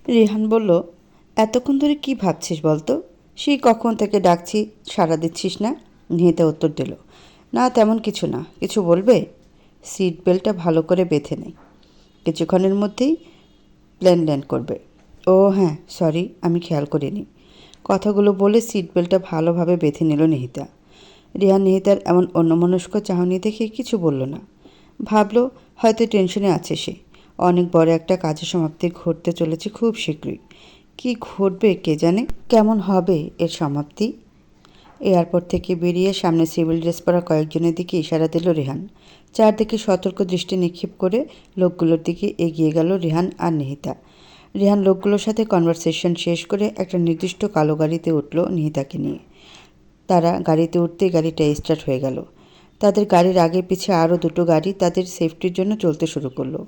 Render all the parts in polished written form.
রিহান বলল, এতক্ষণ ধরে কি ভাবছিস বলতো? সেই কখন থেকে ডাকছি, সাড়া দিচ্ছিস না। নিহিতা উত্তর দিল, না তেমন কিছু না। কিছু বলবে? সিট বেল্টটা ভালো করে বেঁধে নেই, কিছুক্ষণের মধ্যেই প্লেন ল্যান্ড করবে। ও হ্যাঁ, সরি, আমি খেয়াল করিনি। কথাগুলো বলে সিট বেল্টটা ভালোভাবে বেঁধে নিল নিহিতা। রিহান নিহিতার এমন অন্যমনস্ক চাহনি দেখে কিছু বলল না। ভাবল হয়তো টেনশনে আছে সে। অনেক বড় একটা কাজের সমাপ্তি ঘটতে চলেছে খুব শীঘ্রই। কি ঘটবে কে জানে, কেমন হবে এর সমাপ্তি। এয়ারপোর্ট থেকে বেরিয়ে সামনে সিভিল ড্রেস পরা কয়েকজনের দিকে ইশারা দিল রেহান। চারদিকে সতর্ক দৃষ্টি নিক্ষেপ করে লোকগুলোর দিকে এগিয়ে গেল রেহান আর নিহিতা। রেহান লোকগুলোর সাথে কনভারসেশন শেষ করে একটা নির্দিষ্ট কালো গাড়িতে উঠল নিহিতাকে নিয়ে। তারা গাড়িতে উঠতেই গাড়িটা স্টার্ট হয়ে গেল। তাদের গাড়ির আগে পিছে আরও দুটো গাড়ি তাদের সেফটির জন্য চলতে শুরু করলো।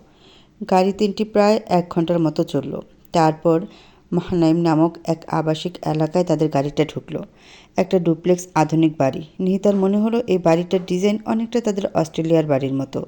গাড়ি তিনটি প্রায় 1 ঘন্টার মতো চলল। তারপর মাহনাইম নামক এক আবাসিক এলাকায় তাদের গাড়িটা ঢুকলো। একটা ডুপ্লেক্স আধুনিক বাড়ি। নিহিতার মনে হলো এই বাড়িটার ডিজাইন অনেকটা তাদের অস্ট্রেলিয়ার বাড়ির মতো।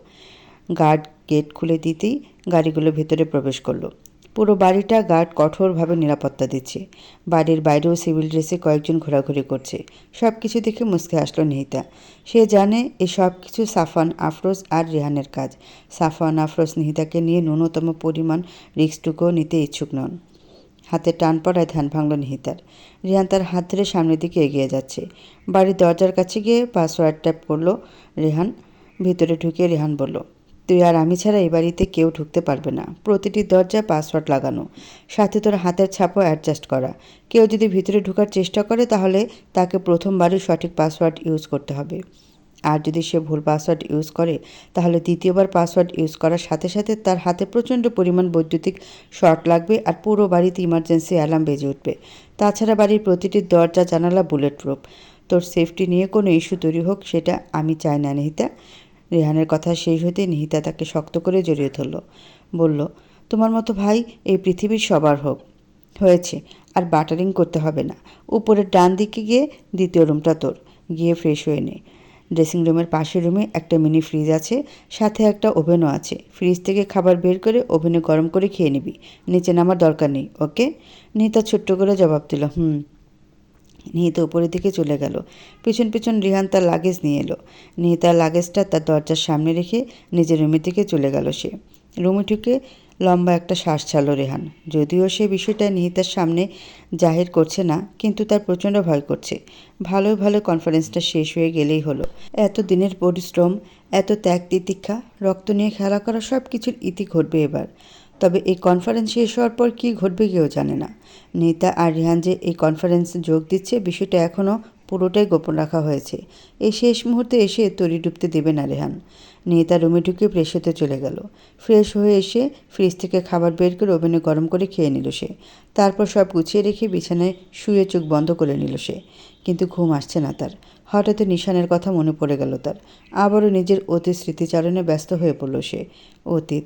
গার্ড গেট খুলে দিতেই গাড়িগুলো ভেতরে প্রবেশ করলো। পুরো বাড়িটা গার্ড কঠোরভাবে নিরাপত্তা দিচ্ছে। বাড়ির বাইরেও সিভিল ড্রেসে কয়েকজন ঘোরাঘুরি করছে। সব কিছু দেখে মুচকে আসলো নিহিতা। সে জানে এই সব কিছু সাফওয়ান আফরোজ আর রেহানের কাজ। সাফওয়ান আফরোজ নিহিতাকে নিয়ে ন্যূনতম পরিমাণ রিস্কটুকুও নিতে ইচ্ছুক নন। হাতে টান পড়ায় ধ্যান ভাঙল নিহিতার। রিহান তার হাত ধরে সামনের দিকে এগিয়ে যাচ্ছে। বাড়ির দরজার কাছে গিয়ে পাসওয়ার্ড ট্যাপ করলো রেহান। ভিতরে ঢুকে রেহান বলল, তুই আর আমি ছাড়া এই বাড়িতে কেউ ঢুকতে পারবে না। প্রতিটি দরজায় পাসওয়ার্ড লাগানো, সাথে তোর হাতের ছাপও অ্যাডজাস্ট করা। কেউ যদি ভিতরে ঢোকার চেষ্টা করে তাহলে তাকে প্রথমবারই সঠিক পাসওয়ার্ড ইউজ করতে হবে। আর যদি সে ভুল পাসওয়ার্ড ইউজ করে তাহলে দ্বিতীয়বার পাসওয়ার্ড ইউজ করার সাথে সাথে তার হাতে প্রচণ্ড পরিমাণ বৈদ্যুতিক শর্ট লাগবে আর পুরো বাড়িতে ইমার্জেন্সি অ্যালার্ম বেজে উঠবে। তাছাড়া বাড়ির প্রতিটি দরজা জানালা বুলেট প্রুফ। তোর সেফটি নিয়ে কোনো ইস্যু তৈরি হোক সেটা আমি চাই না নিহিতা। রেহানের কথা শেষ হতে নিহিতা তাকে শক্ত করে জড়িয়ে ধরল। বলল, তোমার মতো ভাই এই পৃথিবীর সবার হোক। হয়েছে, আর বাটারিং করতে হবে না। উপরের ডান দিকে গিয়ে দ্বিতীয় রুমটা তোর। গিয়ে ফ্রেশ হয়ে নে। ড্রেসিং রুমের পাশের রুমে একটা মিনি ফ্রিজ আছে, সাথে একটা ওভেনও আছে। ফ্রিজ থেকে খাবার বের করে ওভেনে গরম করে খেয়ে নিবি। নিচে নামার দরকার নেই, ওকে? নিহিতা ছোট্ট করে জবাব দিল, নিহিতা উপরের দিকে চলে গেল। পিছন পিছন রিহান তার লাগেজ নিয়ে এলো। নিহিতার লাগেজটা তার দরজার সামনে রেখে নিজের রুমের দিকে চলে গেল সে। রুমে ঢুকে লম্বা একটা শ্বাস ছাড়ল রেহান। যদিও সে বিষয়টা নিহিতার সামনে জাহির করছে না, কিন্তু তার প্রচণ্ড ভয় করছে। ভালোই ভালো কনফারেন্সটা শেষ হয়ে গেলেই হলো। এত দিনের পরিশ্রম, এত ত্যাগ তিতিক্ষা, রক্ত নিয়ে খেলা করা সব কিছুর ইতি ঘটবে এবার। তবে এই কনফারেন্স শেষ হওয়ার পর কী ঘটবে কেউ জানে না। নিহিতা আর রিহান যে এই কনফারেন্সে যোগ দিচ্ছে বিষয়টা এখনও পুরোটাই গোপন রাখা হয়েছে। এই শেষ মুহূর্তে এসে তরি ডুবতে দেবে না রেহান। নিহিতা রুমে ঢুকে ফ্রেশ হতে চলে গেল। ফ্রেশ হয়ে এসে ফ্রিজ থেকে খাবার বের করে ওভেনে গরম করে খেয়ে নিল সে। তারপর সব গুছিয়ে রেখে বিছানায় শুয়ে চোখ বন্ধ করে নিল সে। কিন্তু ঘুম আসছে না তার। হঠাৎ নিশানের কথা মনে পড়ে গেল তার। আবারও নিজের অতীত স্মৃতিচারণে ব্যস্ত হয়ে পড়ল সে। অতীত,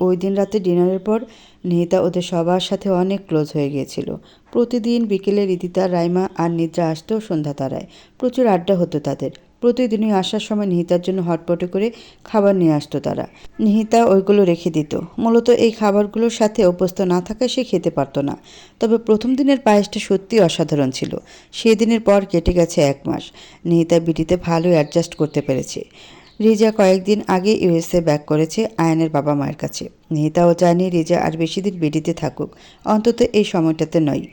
ওই দিন রাতে ডিনারের পর নিহিতা ওদের সবার সাথে অনেক ক্লোজ হয়ে গিয়েছিল। প্রতিদিন বিকেলে রিদিতা, রাইমা আর নিদ্রা আসতো সন্ধ্যা তারায়। প্রচুর আড্ডা হতো তাদের। প্রতিদিনই আসার সময় নিহিতার জন্য হটপটে করে খাবার নিয়ে আসতো তারা। নিহিতা ওইগুলো রেখে দিত। মূলত এই খাবারগুলোর সাথে অভ্যস্ত না থাকায় সে খেতে পারতো না। তবে প্রথম দিনের পায়েসটা সত্যি অসাধারণ ছিল। সেদিনের পর কেটে গেছে 1 মাস। নিহিতা বিডিতে ভালোই অ্যাডজাস্ট করতে পেরেছে। রিজা কয়েকদিন আগে ইউএসএ ব্যাক করেছে আয়ানের বাবা মায়ের কাছে। নিহিতাও চায়নি রিজা আর বেশি দিন বিডিতে থাকুক, অন্তত এই সময়টাতে নয়।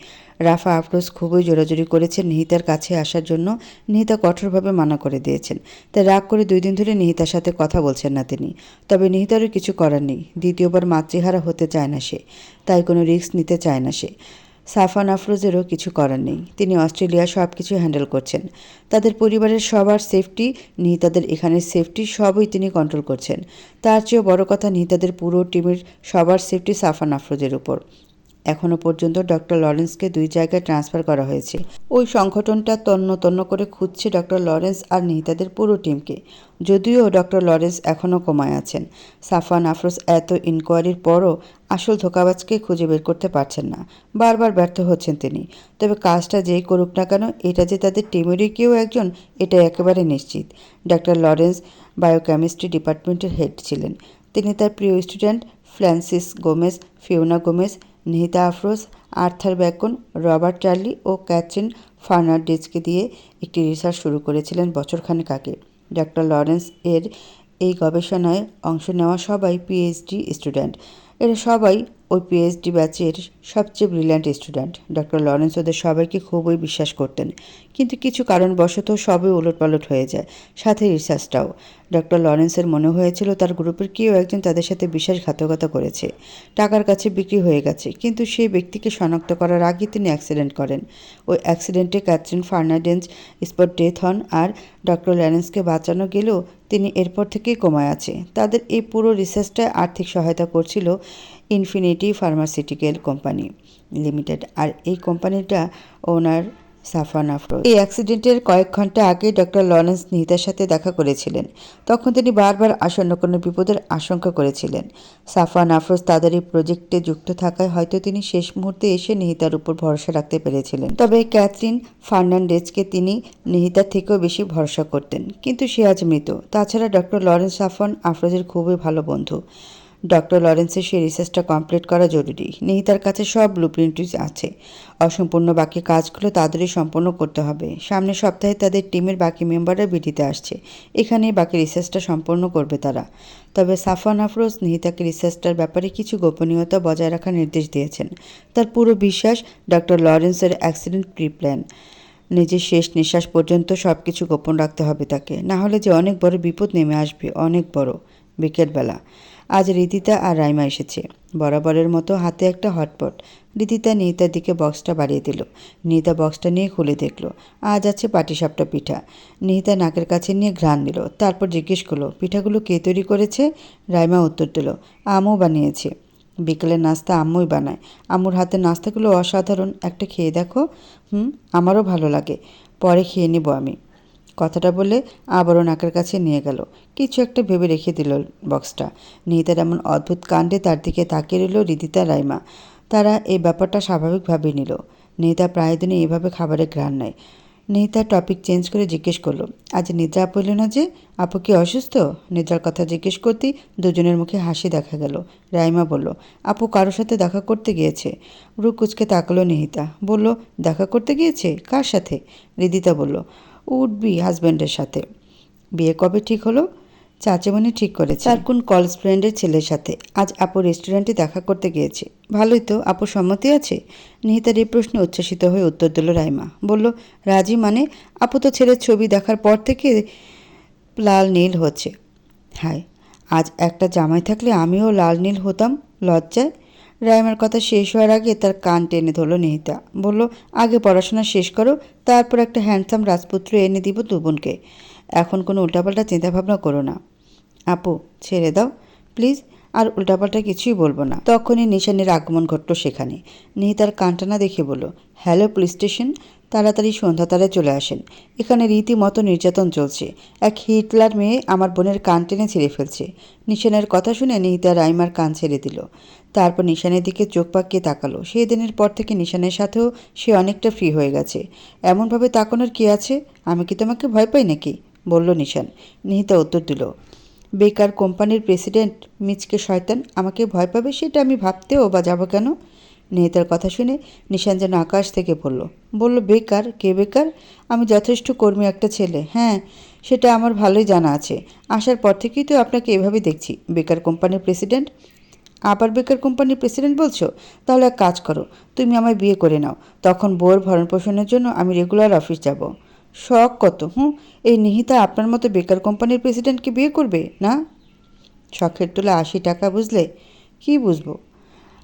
রাফা আফরোজ খুবই জোরাজুরি করেছেন নিহিতার কাছে আসার জন্য। নিহিতা কঠোরভাবে মানা করে দিয়েছেন। তাই রাগ করে 2 দিন ধরে নিহিতার সাথে কথা বলছেন না তিনি। তবে নিহিতারও কিছু করার নেই। দ্বিতীয়বার মাতৃহারা হতে চায় না সে, তাই কোনো রিস্ক নিতে চায় না সে। সাফওয়ান আফরোজেরও কিছু করার নেই। তিনি অস্ট্রেলিয়া সব কিছু হ্যান্ডেল করছেন। তাদের পরিবারের সবার সেফটি, নিহিতাদের এখানের সেফটি সবই তিনি কন্ট্রোল করছেন। তার চেয়েও বড় কথা, নিহিতাদের পুরো টিমের সবার সেফটি সাফওয়ান আফরোজের উপর। এখনও পর্যন্ত ডক্টর লরেন্সকে 2 জায়গায় ট্রান্সফার করা হয়েছে। ওই সংগঠনটা তন্ন তন্ন করে খুঁজছে ডক্টর লরেন্স আর নিহিতাদের পুরো টিমকে। যদিও ডক্টর লরেন্স এখনও কোমায় আছেন। সাফওয়ান আফরোজ এত ইনকোয়ারির পরও আসল ধোঁকাবাজকে খুঁজে বের করতে পারছেন না। বারবার ব্যর্থ হচ্ছেন তিনি। তবে কাজটা যেই করুক না কেন, এটা যে তাদের টিমেরই কেউ একজন, এটা একেবারে নিশ্চিত। ডক্টর লরেন্স বায়োকেমিস্ট্রি ডিপার্টমেন্টের হেড ছিলেন। তিনি তার প্রিয় student Francis Gomez, Fiona Gomez, Nihita Afroz, Arthur Bacon, Robert Charlie ও ক্যাথরিন ফার্নান্ডিজকে দিয়ে একটি রিসার্চ শুরু করেছিলেন বছরখানেক আগে। ডক্টর লরেন্স এর এই গবেষণায় অংশ নেওয়া সবাই পিএইচডি স্টুডেন্ট। এরা সবাই ওই পিএইচডি ব্যাচের সবচেয়ে ব্রিলিয়ান্ট স্টুডেন্ট। ডক্টর লরেন্স ওদের সবাইকে খুবই বিশ্বাস করতেন, কিন্তু কিছু কারণবশত সবই ওলটপালট হয়ে যায়, সাথে রিসার্চটাও। ডক্টর লরেন্সের মনে হয়েছিল তার গ্রুপের কেউ একজন তাদের সাথে বিশ্বাসঘাতকতা করেছে, টাকার কাছে বিক্রি হয়ে গেছে। কিন্তু সেই ব্যক্তিকে শনাক্ত করার আগে তিনি অ্যাক্সিডেন্ট করেন। ওই অ্যাক্সিডেন্টে ক্যাথরিন ফার্নান্ডেজ স্পট ডেথ হন, আর ডক্টর লরেন্সকে বাঁচানো গেলেও তিনি এরপর থেকেই কোমায় আছে। তাদের এই পুরো রিসার্চটায় আর্থিক সহায়তা করছিল ইনফিনিটি ফার্মাসিউটিক্যাল কোম্পানি লিমিটেড, আর এই কোম্পানিটা ওনার সাফওয়ান আফরোজ। এই অ্যাক্সিডেন্টের কয়েক ঘন্টা আগে ডক্টর লরেন্স নিহিতার সাথে দেখা করেছিলেন। তখন তিনি বারবার আসন্ন কোনো বিপদের আশঙ্কা করেছিলেন। সাফওয়ান আফরোজ তাদের এই প্রজেক্টে যুক্ত থাকায় হয়তো তিনি শেষ মুহূর্তে এসে নিহিতার উপর ভরসা রাখতে পেরেছিলেন। তবে ক্যাথরিন ফার্নান্ডেজকে তিনি নিহিতার থেকেও বেশি ভরসা করতেন, কিন্তু সে আজ মৃত। তাছাড়া ডক্টর লরেন্স সাফওয়ান আফরোজের খুবই ভালো বন্ধু। ডক্টর লরেন্সের সেই রিসার্চটা কমপ্লিট করা জরুরি। নিহিতার কাছে সব ব্লুপ্রিন্টই আছে। অসম্পূর্ণ বাকি কাজগুলো তাদেরই সম্পন্ন করতে হবে। সামনের সপ্তাহে তাদের টিমের বাকি মেম্বাররা বিডিতে আসছে। এখানেই বাকি রিসার্চটা সম্পন্ন করবে তারা। তবে সাফওয়ান আফরোজ নিহিতাকে রিসার্চটার ব্যাপারে কিছু গোপনীয়তা বজায় রাখার নির্দেশ দিয়েছেন। তার পুরো বিশ্বাস ডক্টর লরেন্সের অ্যাক্সিডেন্ট প্রি প্ল্যান। নিজের শেষ নিঃশ্বাস পর্যন্ত সব কিছু গোপন রাখতে হবে তাকে, না হলে যে অনেক বড় বিপদ নেমে আসবে, অনেক বড়। বিকেলবেলা আজ রিদিতা আর রাইমা এসেছে। বরাবরের মতো হাতে একটা হটপট। রিদিতা নিহিতার দিকে বক্সটা বাড়িয়ে দিল। নিহিতা বক্সটা নিয়ে খুলে দেখল, আজ আছে পাটিসাপটা পিঠা। নিহিতা নাকের কাছে নিয়ে ঘ্রাণ নিল, তারপর জিজ্ঞেস করলো, পিঠাগুলো কে তৈরি করেছে? রাইমা উত্তর দিল, আম্মু বানিয়েছে। বিকেলের নাস্তা আম্মুই বানায়। আম্মুর হাতের নাস্তাগুলো অসাধারণ, একটা খেয়ে দেখো। আমারও ভালো লাগে, পরে খেয়ে নিব আমি। কথাটা বলে আবারও নাকের কাছে নিয়ে গেল। কিছু একটা ভেবে রেখে দিল বক্সটা। নিহিতার এমন অদ্ভুত কাণ্ডে তার দিকে তাকিয়ে রইল রিদিতা, রাইমা। তারা এই ব্যাপারটা স্বাভাবিকভাবে নিল। নিহিতা প্রায় দিনই এভাবে খাবারের ঘ্রাণ নেয়। নিহিতা টপিক চেঞ্জ করে জিজ্ঞেস করলো, আজ নিদ্রা আপু এলো না যে? আপু কি অসুস্থ? নিদ্রার কথা জিজ্ঞেস করতেই দুজনের মুখে হাসি দেখা গেল। রাইমা বলল, আপু কারোর সাথে দেখা করতে গিয়েছে। রু কুচকে তাকালো নিহিতা, বলল, দেখা করতে গিয়েছে? কার সাথে? রিদিতা বলল, উড বি হাজব্যান্ডের সাথে। বিয়ে কবে ঠিক হলো? চাচামণি ঠিক করেছে তার কোন কলেজ ফ্রেন্ডের ছেলের সাথে। আজ আপু রেস্টুরেন্টে দেখা করতে গিয়েছে। ভালোই তো, আপুর সম্মতি আছে? নিহিতার এই প্রশ্নে উচ্ছ্বসিত হয়ে উত্তর দিল রাইমা। বলল, রাজি মানে? আপু তো ছেলের ছবি দেখার পর থেকে লাল নীল হচ্ছে। হায়, আজ একটা জামাই থাকলে আমিও লাল নীল হতাম লজ্জায়। রাইমার কথা শেষ হওয়ার আগে তার কান টেনে ধরল নিহিতা। বলল, আগে পড়াশোনা শেষ করো, তারপর একটা হ্যান্ডসাম রাজপুত্র এনে দিব দুবনকে। এখন কোনো উল্টাপাল্টা চিন্তাভাবনা করো না। আপু ছেড়ে দাও প্লিজ, আর উল্টাপাল্টা কিছুই বলবো না। তখনই নিশানের আগমন ঘটল সেখানে। নিহিতার কানটানা দেখে বলল, হ্যালো পুলিশ স্টেশন, তাড়াতাড়ি সন্ধ্যা তারায় চলে আসেন। এখানে রীতিমতো নির্যাতন চলছে। এক হিটলার মেয়ে আমার বোনের কান টেনে ছিঁড়ে ফেলছে। নিশানের কথা শুনে নিহিতা রাইমার কান ছেড়ে দিল। তারপর নিশানের দিকে চোখ পাকিয়ে তাকালো। সেই দিনের পর থেকে নিশানের সাথেও সে অনেকটা ফ্রি হয়ে গেছে। এমনভাবে তাকানোর কি আছে? আমি কি তোমাকে ভয় পাই নাকি? বলল নিশান। নিহিতা উত্তর দিল, বেকার কোম্পানির প্রেসিডেন্ট মিচকে শয়তান আমাকে ভয় পাবে সেটা আমি ভাবতেও বা যাব কেন? নিহিতার কথা শুনে নিশান যেন আকাশ থেকে পড়ল। বলল, বেকার? কে বেকার? আমি যথেষ্ট কর্মী একটা ছেলে। হ্যাঁ, সেটা আমার ভালোই জানা আছে। আসার পর থেকেই তো আপনাকে এভাবে দেখছি। বেকার কোম্পানির প্রেসিডেন্ট? আবার বেকার কোম্পানির প্রেসিডেন্ট বলছো? তাহলে এক কাজ করো, তুমি আমায় বিয়ে করে নাও। তখন বউয়ের ভরণ পোষণের জন্য আমি রেগুলার অফিস যাব। শখ কত! এই নিহিতা আপনার মতো বেকার কোম্পানির প্রেসিডেন্টকে বিয়ে করবে না? শখের তোলা 80 টাকা, বুঝলে? কি বুঝবো?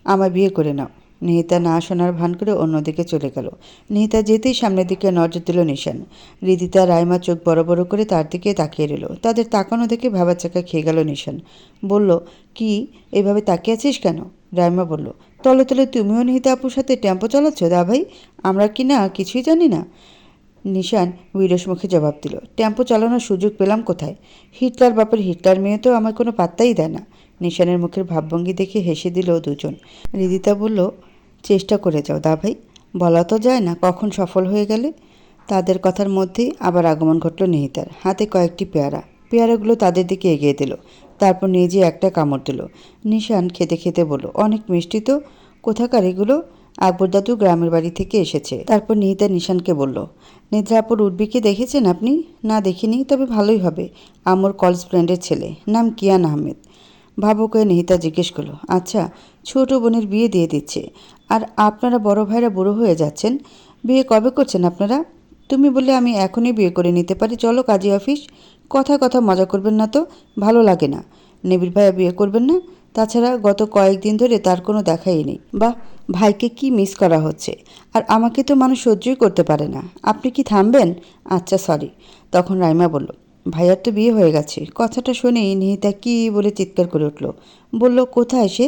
আমায় বিয়ে করে নাও। নিহিতা না শোনার ভান করে অন্যদিকে চলে গেল। নিহিতা যেতেই সামনের দিকে নজর দিল নিশান। রিদিতা, রাইমা চোখ বড় বড় করে তার দিকে তাকিয়ে রইল। তাদের তাকানো দেখে ভাবার চাকা খেয়ে গেল নিশান। বলল, কি এভাবে তাকিয়ে আছিস কেন? রাইমা বলল, তলে তলে তুমিও নিহিতা আপুর সাথে টেম্পো চালাচ্ছ দা ভাই? আমরা কি না কিছুই জানি না? নিশান উইরস মুখে জবাব দিল, টেম্পো চালানোর সুযোগ পেলাম কোথায়? হিটলার বাপের হিটলার মেয়ে তো আমার কোনো পাত্তাই দেয় না। নিশানের মুখের ভাবভঙ্গি দেখে হেসে দিল দুজন। রিদিতা বলল, চেষ্টা করে যাও দা ভাই, বলা তো যায় না কখন সফল হয়ে গেলে। তাদের কথার মধ্যেই আবার আগমন ঘটল নিহিতার। হাতে কয়েকটি পেয়ারা। পেয়ারাগুলো তাদের দিকে এগিয়ে দিল। তারপর নিজে একটা কামড় দিল। নিশান খেতে খেতে বলল, অনেক মিষ্টি তো, কোথাকার এগুলো? আকবর দাদু গ্রামের বাড়ি থেকে এসেছে। তারপর নিহিতা নিশানকে বলল, নিদ্রাপুর উর্বিকে দেখেছেন আপনি? না দেখিনি, তবে ভালোই হবে। আমার কলেজ ফ্রেন্ডের ছেলে, নাম কিয়ান আহমেদ। ভাবুক হয়ে নিহিতা জিজ্ঞেস করলো, আচ্ছা, ছোট বোনের বিয়ে দিয়ে দিচ্ছে, আর আপনারা বড় ভাইরা বুড়ো হয়ে যাচ্ছেন। বিয়ে কবে করছেন আপনারা? তুমি বললে আমি এখনই বিয়ে করে নিতে পারি, চলো কাজী অফিস। কথায় কথা মজা করবেন না তো, ভালো লাগে না। নিবিড় ভাইয়া বিয়ে করবেন না? তাছাড়া গত কয়েকদিন ধরে তার কোনো দেখাই নেই। বাহ, ভাইকে কি মিস করা হচ্ছে। আর আমাকে তো মানুষ সহ্যই করতে পারে না। আপনি কি থামবেন? আচ্ছা সরি। তখন রাইমা বলল, ভাইয়ার তো বিয়ে হয়ে গেছে। কথাটা শুনেই নিহিতা কি বলে চিৎকার করে উঠল। বলল, কোথায় সে?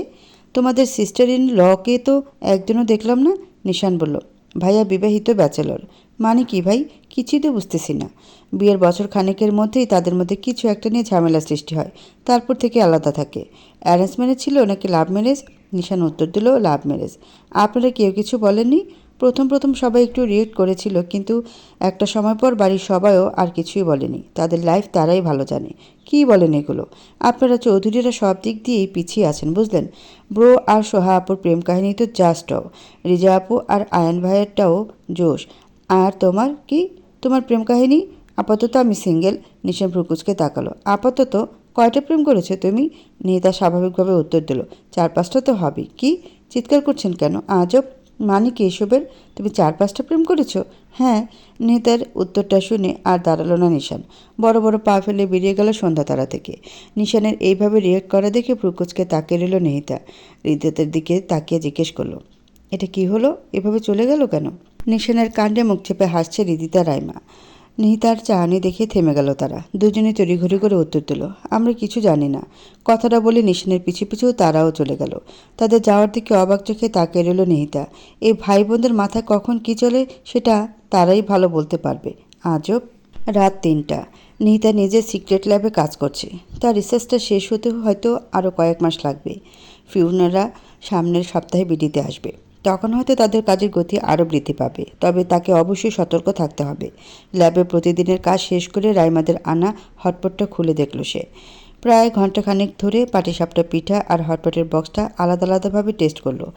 তোমাদের সিস্টার ইন লকে তো একদিনও দেখলাম না। নিশান বলল, ভাইয়া বিবাহিত ব্যাচেলর। মানে কি ভাই? কিছুই তো বুঝতেছি না। বিয়ের বছর খানেকের মধ্যেই তাদের মধ্যে কিছু একটা নিয়ে ঝামেলা সৃষ্টি হয়, তারপর থেকে আলাদা থাকে। অ্যারেঞ্জ ম্যারেজ ছিল নাকি লাভ ম্যারেজ? নিশান উত্তর দিল, লাভ ম্যারেজ। আপনারা কেউ কিছু বলেননি? প্রথম প্রথম সবাই একটু রিয়েক্ট করেছিল, কিন্তু একটা সময় পর বাড়ির সবাইও আর কিছুই বলেনি। তাদের লাইফ তারাই ভালো জানে। কী বলেন এগুলো? আপনারা চৌধুরীরা সব দিক দিয়েই পিছিয়ে আছেন, বুঝলেন? ব্রো আর সোহা আপুর প্রেম কাহিনী তো জাস্টও। রিজা আপু আর আয়ান ভাইয়েরটাও জোশ। আর তোমার কি? তোমার প্রেম কাহিনী? আপাতত আমি সিঙ্গেল। নিশান প্রকুচকে তাকালো। আপাতত? কয়টা প্রেম করেছো তুমি? নিহিতা স্বাভাবিকভাবে উত্তর দিল, 4-5টা তো হবেই। কি চিৎকার করছেন কেন? আজব। মানে কি এসবের? তুমি 4-5টা প্রেম করেছো? হ্যাঁ। নিহিতার উত্তরটা শুনে আর দাঁড়ালো না নিশান। বড় বড় পা ফেলে বেরিয়ে গেল সন্ধ্যাতারা থেকে। নিশানের এইভাবে রিয়েক্ট করা দেখে প্রকুচকে তাকিয়ে রইল নিহিতা। হৃদয়তের দিকে তাকিয়ে জিজ্ঞেস করলো, এটা কি হলো? এভাবে চলে গেল কেন? নিশানের কাণ্ডে মুখ চেপে হাসছে রিদিতা রাইমা। নিহিতার চাহনি দেখে থেমে গেল তারা। দুজনে তড়িঘড়ি করে উত্তর দিল, আমরা কিছু জানি না। কথাটা বলে নিশানের পিছু পিছু তারাও চলে গেল। তাদের যাওয়ার দিকে অবাক চোখে তাকিয়ে রইল নিহিতা। এই ভাই বোনদের মাথায় কখন কি চলে সেটা তারাই ভালো বলতে পারবে। আজব। রাত 3টা। নিহিতা নিজের সিক্রেট ল্যাবে কাজ করছে। তার রিসার্চটা শেষ হতে হয়তো আরও কয়েক মাস লাগবে। ফিউনারা সামনের সপ্তাহে বিডিতে আসবে। তখন হয়তো তাদের কাজের গতি আরও বৃদ্ধি পাবে। তবে তাকে অবশ্যই সতর্ক থাকতে হবে। ল্যাবে প্রতিদিনের কাজ শেষ করে রাইমাদের আনা হটপটটা খুলে দেখল সে। প্রায় ঘণ্টাখানেক ধরে পাটিসাপটা পিঠা আর হটপটের বক্সটা আলাদা আলাদাভাবে টেস্ট করলো।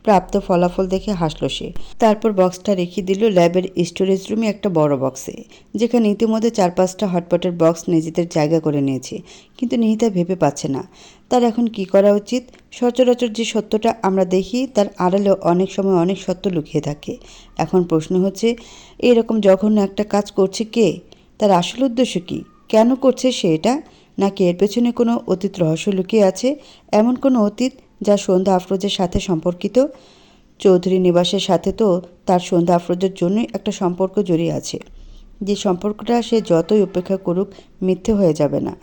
প্রাপ্ত ফলাফল দেখে হাসল সে। তারপর বক্সটা রেখে দিল ল্যাবের স্টোরেজ রুমে একটা বড় বক্সে, যেখানে ইতিমধ্যে 4-5টা হটপটের বক্স নিজেদের জায়গা করে নিয়েছে। কিন্তু নিহিতা ভেবে পাচ্ছে না তার এখন কি করা উচিত। সচরাচর যে সত্যটা আমরা দেখি তার আড়ালেও অনেক সময় অনেক সত্য লুকিয়ে থাকে। এখন প্রশ্ন হচ্ছে, এরকম জঘন্য একটা কাজ করছে কে? তার আসল উদ্দেশ্য কী? কেন করছে সে এটা? নাকি এর পেছনে কোনো অতীত রহস্য লুকিয়ে আছে? এমন কোনো অতীত যা সন্ধ্যা আফরোজের সাথে সম্পর্কিত? চৌধুরী নিবাসের সাথে তো তার সন্ধ্যা আফরোজের জন্যই একটা সম্পর্ক জড়িয়ে আছে, যে সম্পর্কটা সে যতই উপেক্ষা করুক মিথ্যে হয়ে যাবে না।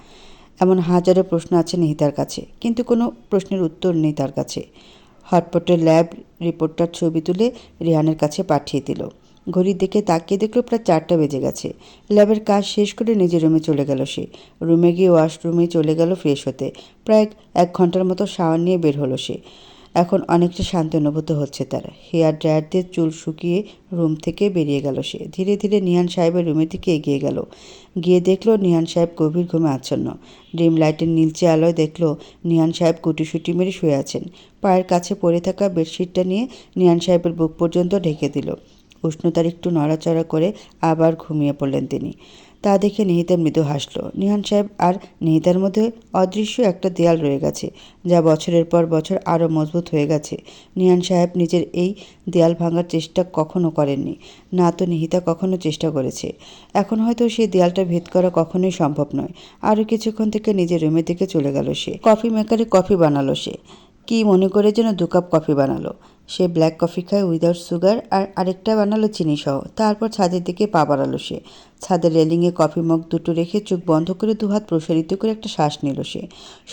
এমন হাজারো প্রশ্ন আছে নিহিতার কাছে, কিন্তু কোনো প্রশ্নের উত্তর নেই তার কাছে। হটপটের ল্যাব রিপোর্টটার ছবি তুলে রিহানের কাছে পাঠিয়ে দিল। ঘড়ির দিকে তাকিয়ে দেখলো প্রায় 4টা বেজে গেছে। ল্যাবের কাজ শেষ করে নিজের রুমে চলে গেল সে। রুমে গিয়ে ওয়াশরুমে চলে গেল ফ্রেশ হতে। প্রায় 1 ঘন্টার মতো শাওয়ার নিয়ে বের হলো সে। এখন অনেকটা শান্তি অনুভূত হচ্ছে তার। হেয়ার ড্রায়ার দিয়ে চুল শুকিয়ে রুম থেকে বেরিয়ে গেল সে। ধীরে ধীরে নিহান সাহেবের রুমের দিকে এগিয়ে গেল। গিয়ে দেখলো নিহান সাহেব গভীর ঘুমে আচ্ছন্ন। ডিম লাইটের নীলচে আলোয় দেখলো নিহান সাহেব গুটিসুটি মেরে শুয়ে আছেন। পায়ের কাছে পড়ে থাকা বেডশিটটা নিয়ে নিহান সাহেবের বুক পর্যন্ত ঢেকে দিল। উষ্ণতার একটু নড়াচড়া করে আবার ঘুমিয়ে পড়লেন তিনি। তা দেখে নিহিতা মৃদু হাসল। নিহান সাহেব আর নিহিতার মধ্যে অদৃশ্য একটা দেয়াল রয়ে গেছে, যা বছরের পর বছর আরও মজবুত হয়ে গেছে। নিহান সাহেব নিজের এই দেয়াল ভাঙার চেষ্টা কখনো করেননি, না তো নিহিতা কখনো চেষ্টা করেছে। এখন হয়তো সেই দেয়ালটা ভেদ করা কখনোই সম্ভব নয়। আরও কিছুক্ষণ থেকে নিজের রুমের দিকে চলে গেল সে। কফি মেকারে কফি বানালো সে। কি মনে করে যেন 2 কাপ কফি বানালো সে। ব্ল্যাক কফি খায় উইদাউট সুগার, আর আরেকটা বানালো চিনি সহ। তারপর ছাদের দিকে পা বাড়ালো সে। ছাদের রেলিংয়ে কফি মগ দুটো রেখে চোখ বন্ধ করে 2 হাত প্রসারিত করে একটা শ্বাস নিল সে।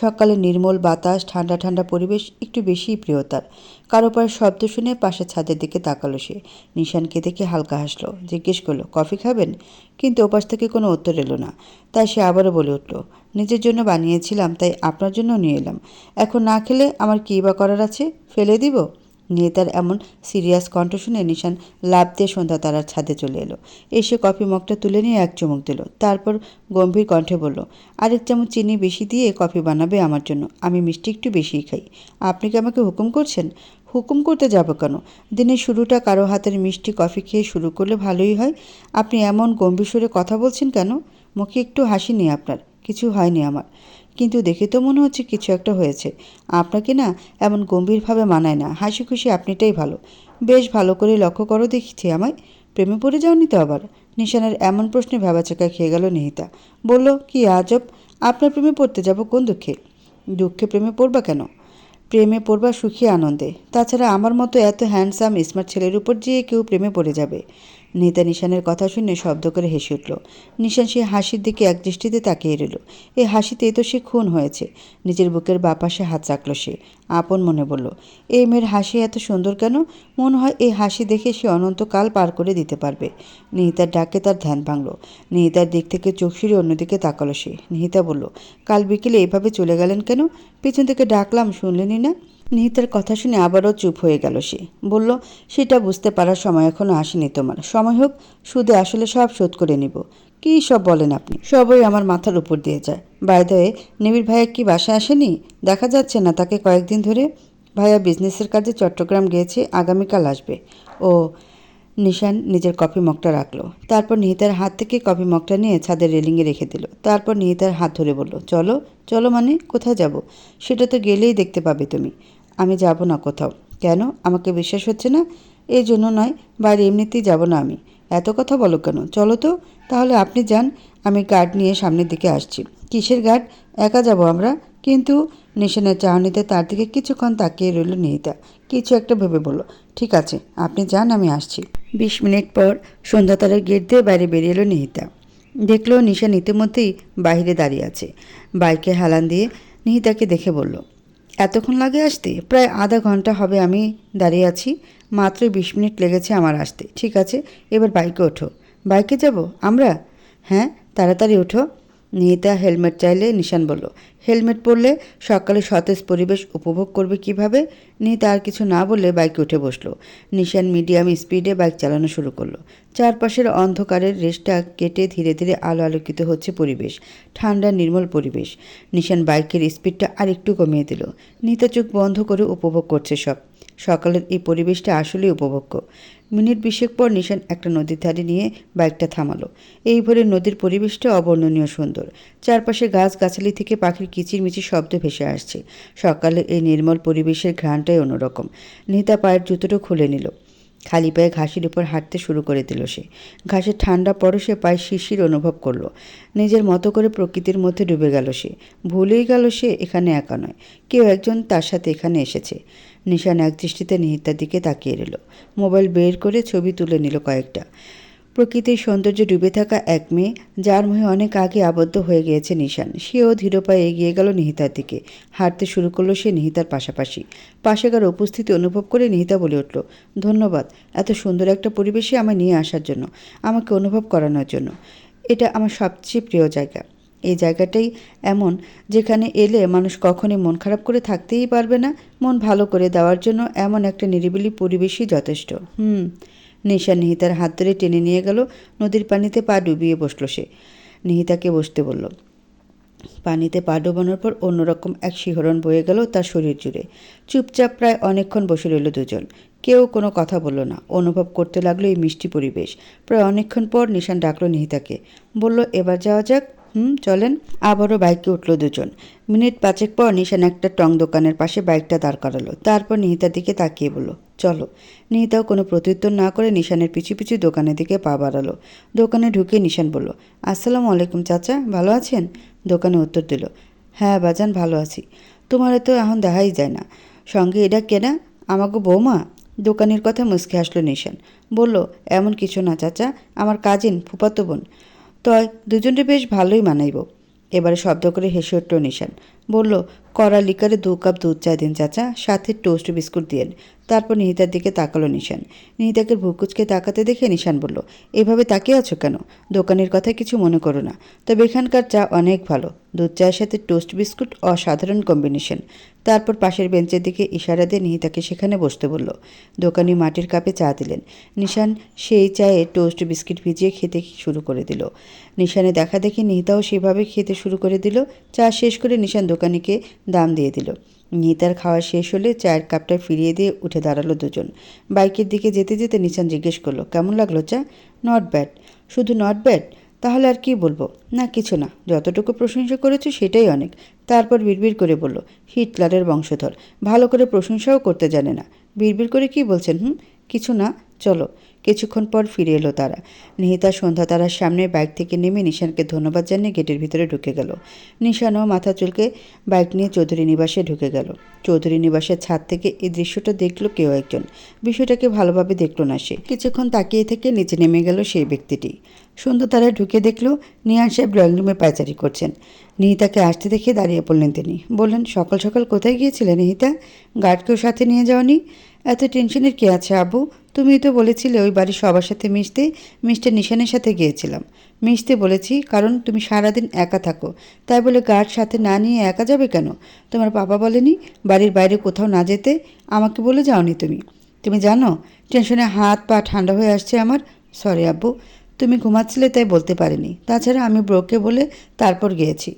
সকালে নির্মল বাতাস, ঠান্ডা ঠান্ডা পরিবেশ একটু বেশিই প্রিয় তার। কারো পায়ের শব্দ শুনে পাশে ছাদের দিকে তাকালো সে। নিশানকে দেখে হালকা হাসলো, জিজ্ঞেস করলো, কফি খাবেন? কিন্তু ওপাশ থেকে কোনো উত্তর এলো না। তাই সে আবারও বলে উঠল, নিজের জন্য বানিয়েছিলাম, তাই আপনার জন্য নিয়ে এলাম। এখন না খেলে আমার কী বা করার আছে? ফেলে দিব? নিহিতার এমন সিরিয়াস কণ্ঠ শুনে নিশান লাফ দিয়ে সন্ধ্যা তারার ছাদে চলে এলো। এসে কফি মগটা তুলে নিয়ে এক চুমুক দিল। তারপর গম্ভীর কণ্ঠে বলল, আরেক চামচ চিনি বেশি দিয়ে কফি বানাবে আমার জন্য। আমি মিষ্টি একটু বেশিই খাই। আপনি কি আমাকে হুকুম করছেন? হুকুম করতে যাব কেন? দিনের শুরুটা কারো হাতের মিষ্টি কফি খেয়ে শুরু করলে ভালোই হয়। আপনি এমন গম্ভীর সুরে কথা বলছেন কেন? মুখে একটু হাসি নেই আপনার। কিছু হয়নি আমার। কিন্তু দেখে তো মনে হচ্ছে কিছু একটা হয়েছে। আপনাকে না এমন গম্ভীরভাবে মানায় না। হাসি খুশি আপনিটাই ভালো। বেশ ভালো করে লক্ষ্য করো দেখছি আমায়। প্রেমে পড়ে যাওনি তো আবার? নিশানের এমন প্রশ্নে ভ্যাবাচাকা খেয়ে গেল নিহিতা। বলল, কি আজব! আপনার প্রেমে পড়তে যাব কোন দুঃখে? দুঃখে প্রেমে পড়বা কেন? প্রেমে পড়বা সুখী আনন্দে। তাছাড়া আমার মতো এত হ্যান্ডসাম স্মার্ট ছেলের উপর যে কেউ প্রেমে পড়ে যাবে? নিহিতা নিশানের কথা শুনে শব্দ করে হেসে উঠল। নিশান সে হাসির দিকে একদৃষ্টিতে তাকিয়ে রইল। এই হাসিতেই তো সে খুন হয়েছে। নিজের বুকের বাপাশে হাত রাখল সে। আপন মনে বলল, এই মেয়ের হাসি এত সুন্দর কেন? মনে হয় এই হাসি দেখে সে অনন্তকাল পার করে দিতে পারবে। নিহিতার ডাকে তার ধ্যান ভাঙল। নিহিতার দিক থেকে চোখ সরিয়ে অন্যদিকে তাকালো সে। নিহিতা বলল, কাল বিকেলে এভাবে চলে গেলেন কেন? পেছন থেকে ডাকলাম, শুনলেনই না? নিহিতার কথা শুনে আবারও চুপ হয়ে গেল সে। বলল, সেটা বুঝতে পারার সময় এখনো আসেনি তোমার। সময় হোক, সুদে আসলে সব শোধ করে নিব। কী সব বলেন আপনি? সবই আমার মাথার উপর দিয়ে যায়। বাই দ্য ওয়ে, নিবিড় ভাইয়া কি বাসায় আসেনি? দেখা যাচ্ছে না তাকে কয়েকদিন ধরে। ভাইয়া বিজনেসের কাজে চট্টগ্রাম গিয়েছে, আগামীকাল আসবে। ও। নিশান নিজের কফি মগটা রাখলো। তারপর নিহিতার হাত থেকে কফি মগটা নিয়ে ছাদের রেলিংয়ে রেখে দিল। তারপর নিহিতার হাত ধরে বলল, চলো। চলো মানে? কোথায় যাব? সেটা তো গেলেই দেখতে পাবে তুমি। আমি যাব না কোথাও। কেন? আমাকে বিশ্বাস হচ্ছে না? এই জন্য নয়, বাইরে এমনিতেই যাব না আমি। এত কথা বলো কেন? চলো তো। তাহলে আপনি যান, আমি গার্ড নিয়ে সামনের দিকে আসছি। কিসের গার্ড? একা যাব আমরা। কিন্তু নিশানের চাহনিতে তার দিকে কিছুক্ষণ তাকিয়ে রইল নিহিতা। কিছু একটা ভেবে বলল, ঠিক আছে, আপনি যান, আমি আসছি। 20 মিনিট পর সন্ধ্যাতারের গেট দিয়ে বাইরে বেরিয়ে এলো নিহিতা। দেখলো নিশান ইতিমধ্যেই বাইরে দাঁড়িয়ে আছে। বাইকে হেলান দিয়ে নিহিতাকে দেখে বলল, এতক্ষণ লাগে আসতে? প্রায় আধা ঘন্টা হবে আমি দাঁড়িয়ে আছি। মাত্র 20 মিনিট লেগেছে আমার আসতে। ঠিক আছে, এবার বাইকে ওঠো। বাইকে যাব আমরা? হ্যাঁ, তাড়াতাড়ি ওঠো। নিহিতা হেলমেট চাইলে নিশান বলল, হেলমেট পরলে সকালে সতেজ পরিবেশ উপভোগ করবে কিভাবে? নিহিতা আর কিছু না বলে বাইকে উঠে বসলো। নিশান মিডিয়াম স্পিডে বাইক চালানো শুরু করলো। চারপাশের অন্ধকারের রেশটা কেটে ধীরে ধীরে আলো আলোকিত হচ্ছে পরিবেশ। ঠান্ডা নির্মল পরিবেশ। নিশান বাইকের স্পিডটা আর একটু কমিয়ে দিল। নিহিতা চোখ বন্ধ করে উপভোগ করছে সব। সকালের এই পরিবেশটা আসলেই উপভোগ্য। মিনিট 20 পর নিশান একটা নদীর ধারে নিয়ে বাইকটা থামালো। এই ভোরে নদীর পরিবেশটা অবর্ণনীয় সুন্দর। চারপাশে গাছগাছালি থেকে পাখির কিচিরমিচির শব্দ ভেসে আসছে। সকালের এই নির্মল পরিবেশের ঘ্রাণটাই অন্যরকম। নিহিতা পায়ের জুতোটা খুলে নিল। খালি পায়ে ঘাসের উপর হাঁটতে শুরু করে দিল সে। ঘাসের ঠান্ডা পরশে পায়ে শিশির অনুভব করলো। নিজের মতো করে প্রকৃতির মধ্যে ডুবে গেল সে। ভুলেই গেল সে এখানে একা নয়, কেউ একজন তার সাথে এখানে এসেছে। নিশান একদৃষ্টিতে নিহিতার দিকে তাকিয়ে রইল। মোবাইল বের করে ছবি তুলে নিল কয়েকটা। প্রকৃতির সৌন্দর্যে ডুবে থাকা এক মেয়ে, যার মুহে অনেক আগে আবদ্ধ হয়ে গিয়েছে নিশান। সেও ধীর পায়ে এগিয়ে গেল নিহিতার দিকে। হাঁটতে শুরু করলো সে নিহিতার পাশাপাশি। পাশে কার উপস্থিতি অনুভব করে নিহিতা বলে উঠল, ধন্যবাদ এত সুন্দর একটা পরিবেশে আমায় নিয়ে আসার জন্য, আমাকে অনুভব করানোর জন্য। এটা আমার সবচেয়ে প্রিয় জায়গা। এই জায়গাটাই এমন যেখানে এলে মানুষ কখনই মন খারাপ করে থাকতেই পারবে না। মন ভালো করে দেওয়ার জন্য এমন একটা নিরিবিলি পরিবেশই যথেষ্ট। নিশান নিহিতার হাত ধরে টেনে নিয়ে গেল। নদীর পানিতে পা ডুবিয়ে বসলো সে। নিহিতাকে বসতে বলল। পানিতে পা ডোবানোর পর অন্যরকম এক শিহরণ বয়ে গেল তার শরীর জুড়ে। চুপচাপ প্রায় অনেকক্ষণ বসে রইল দুজন। কেউ কোনো কথা বলল না। অনুভব করতে লাগলো এই মিষ্টি পরিবেশ। প্রায় অনেকক্ষণ পর নিশান ডাকলো নিহিতাকে। বলল, এবার যাওয়া যাক। চলেন। আবারও বাইকে উঠল দুজন। মিনিট 5 পর নিশান একটা টং দোকানের পাশে বাইকটা দাঁড় করালো। তারপর নিহিতার দিকে তাকিয়ে বলল, চলো। নিহিতাও কোনো প্রত্যুত্তর না করে নিশানের পিছু পিছু দোকানের দিকে পা বাড়ালো। দোকানে ঢুকে নিশান বলল, আসসালামু আলাইকুম চাচা, ভালো আছেন? দোকানে উত্তর দিল, হ্যাঁ বাজান, ভালো আছি। তোমার তো এখন দেখাই যায় না। সঙ্গে এটা কেনা? আমাকে বৌমা? দোকানের কথা মুচকে হাসলো নিশান। বলল, এমন কিছু না চাচা, আমার কাজিন, ফুফাতো বোন। তয় দুজনকে বেশ ভালোই মানাইব। এবারে শব্দ করে হেসে উঠল নিশান। বলল, কড়া লিকারে 2 কাপ দুধ চা দিন চাচা, সাথে টোস্ট বিস্কুট দিয়েন। তারপর নিহিতার দিকে তাকালো নিশান। নিহিতাকে ভুকুচকে তাকাতে দেখে নিশান বলল, এভাবে তাকিয়ে আছো কেন? দোকানের কথা কিছু মনে করো না, তবে এখানকার চা অনেক ভালো। দুধ চায়ের সাথে টোস্ট বিস্কুট অসাধারণ কম্বিনেশন। তারপর পাশের বেঞ্চের দিকে ইশারা দিয়ে নিহিতাকে সেখানে বসতে বলল। দোকানি মাটির কাপে চা দিলেন। নিশান সেই চায়ে টোস্ট বিস্কিট ভিজিয়ে খেতে শুরু করে দিল। নিশানে দেখা দেখি নিহিতাও সেভাবে খেতে শুরু করে দিল। চা শেষ করে নিশান দোকানিকে দাম দিয়ে দিল। নিহিতার খাওয়া শেষ হলে চায়ের কাপটা ফিরিয়ে দিয়ে উঠে দাঁড়ালো দুজন। বাইকের দিকে যেতে যেতে নিশান জিজ্ঞেস করলো, কেমন লাগলো চা? Not bad. শুধু নট ব্যাড? তাহলে আর কি বলবো? না কিছু না, যতটুকু প্রশংসা করেছো সেটাই অনেক। তারপর বিড়বিড় করে বলল, হিটলারের বংশধর, ভালো করে প্রশংসাও করতে জানে না। বিড়বিড় করে কি বলছেন? কিছু না, চলো। কিছুক্ষণ পর ফিরে এলো তারা। নিহিতা সন্ধ্যা তারার সামনে বাইক থেকে নেমে নিশানকে ধন্যবাদ জানিয়ে গেটের ভিতরে ঢুকে গেল। নিশানও মাথা চুলকে বাইক নিয়ে চৌধুরী নিবাসে ঢুকে গেল। চৌধুরী নিবাসের ছাদ থেকে এই দৃশ্যটা দেখলো কেউ একজন। বিষয়টাকে ভালোভাবে দেখলো না সে। কিছুক্ষণ তাকিয়ে থেকে নিচে নেমে গেল সেই ব্যক্তিটি। সন্ধ্যা তারা ঢুকে দেখলো নিহান সাহেব ড্রয়িং রুমে পায়চারি করছেন। নিহিতাকে আসতে দেখে দাঁড়িয়ে পড়লেন তিনি। বললেন, সকাল সকাল কোথায় গিয়েছিলে নিহিতা? গার্ডকেও সাথে নিয়ে যাওনি? এত টেনশনের কী আছে আবু? তুমিই তো বলেছিলে ওই বাড়ির সবার সাথে মিশতে। মিস্টার নিশানের সাথে গিয়েছিলাম। মিশতে বলেছি কারণ তুমি সারাদিন একা থাকো, তাই বলে গার্ড সাথে না নিয়ে একা যাবে কেন? তোমার বাবা বলেনি বাড়ির বাইরে কোথাও না যেতে? আমাকে বলে যাওনি তুমি? তুমি জানো টেনশনে হাত পা ঠান্ডা হয়ে আসছে আমার। সরি আব্বু, তুমি ঘুমাচ্ছিলে তাই বলতে পারিনি। তাছাড়া আমি ব্রোকে বলে তারপর গিয়েছি।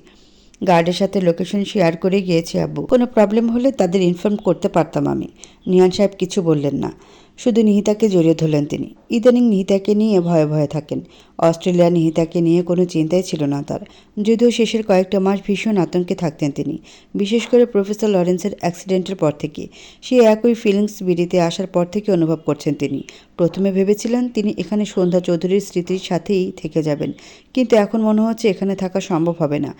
গার্ডের সাথে লোকেশন শেয়ার করে গিয়েছি আব্বু। কোনো প্রবলেম হলে তাদের ইনফর্ম করতে পারতাম আমি। নিহান সাহেব কিছু বললেন না, শুধু নিহিতাকে জড়িয়ে ধরলেন তিনি। ইদানিং নিহিতাকে নিয়ে ভয়ে ভয়ে থাকেন। অস্ট্রেলিয়া নিহিতাকে নিয়ে কোনো চিন্তাই ছিল না তার, যদিও শেষের কয়েকটা মাস ভীষণ আতঙ্কে থাকতেন তিনি, বিশেষ করে প্রফেসর লরেন্সের অ্যাক্সিডেন্টের পর থেকে। সেই একই ফিলিংস বিড়িতে আসার পর থেকে অনুভব করছেন তিনি। প্রথমে ভেবেছিলেন তিনি এখানে সন্ধ্যা চৌধুরীর স্মৃতির সাথেই থেকে যাবেন, কিন্তু এখন মনে হচ্ছে এখানে থাকা সম্ভব হবে না।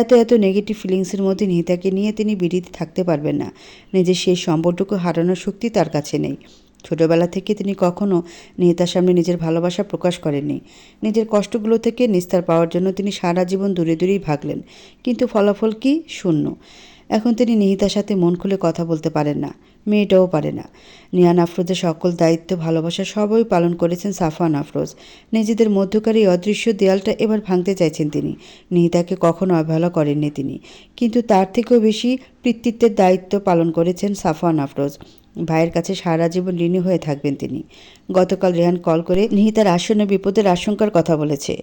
এত এত নেগেটিভ ফিলিংসের মধ্যে নিহিতাকে নিয়ে তিনি বিড়িতে থাকতে পারবেন না। নিজের সেই সম্পর্কটুকু হারানোর শক্তি তার কাছে নেই। ছোটবেলা থেকে তিনি কখনো নিহিতার সামনে নিজের ভালোবাসা প্রকাশ করেননি। নিজের কষ্টগুলো থেকে নিস্তার পাওয়ার জন্য তিনি সারা জীবন দূরে দূরেই ভাগলেন, কিন্তু ফলাফল কি? শূন্য। এখন তিনি নিহিতার সাথে মন খুলে কথা বলতে পারেন না, মেয়েটাও পারে না। নিহান আফরোজের সকল দায়িত্ব ভালোবাসা সবই পালন করেছেন সাফওয়ান আফরোজ। নিজেদের মধ্যকার এই অদৃশ্য দেয়ালটা এবার ভাঙতে চাইছেন তিনি। নিহিতাকে কখনো অবহেলা করেননি তিনি, কিন্তু তার থেকেও বেশি পিতৃত্বের দায়িত্ব পালন করেছেন সাফওয়ান আফরোজ। ভাইয়ের কাছে সারা জীবন ঋণী হয়ে থাকবেন তিনি। গতকাল রেহান কল করে নিহিতার আসন্ন বিপদের আশঙ্কার কথা বলেছে,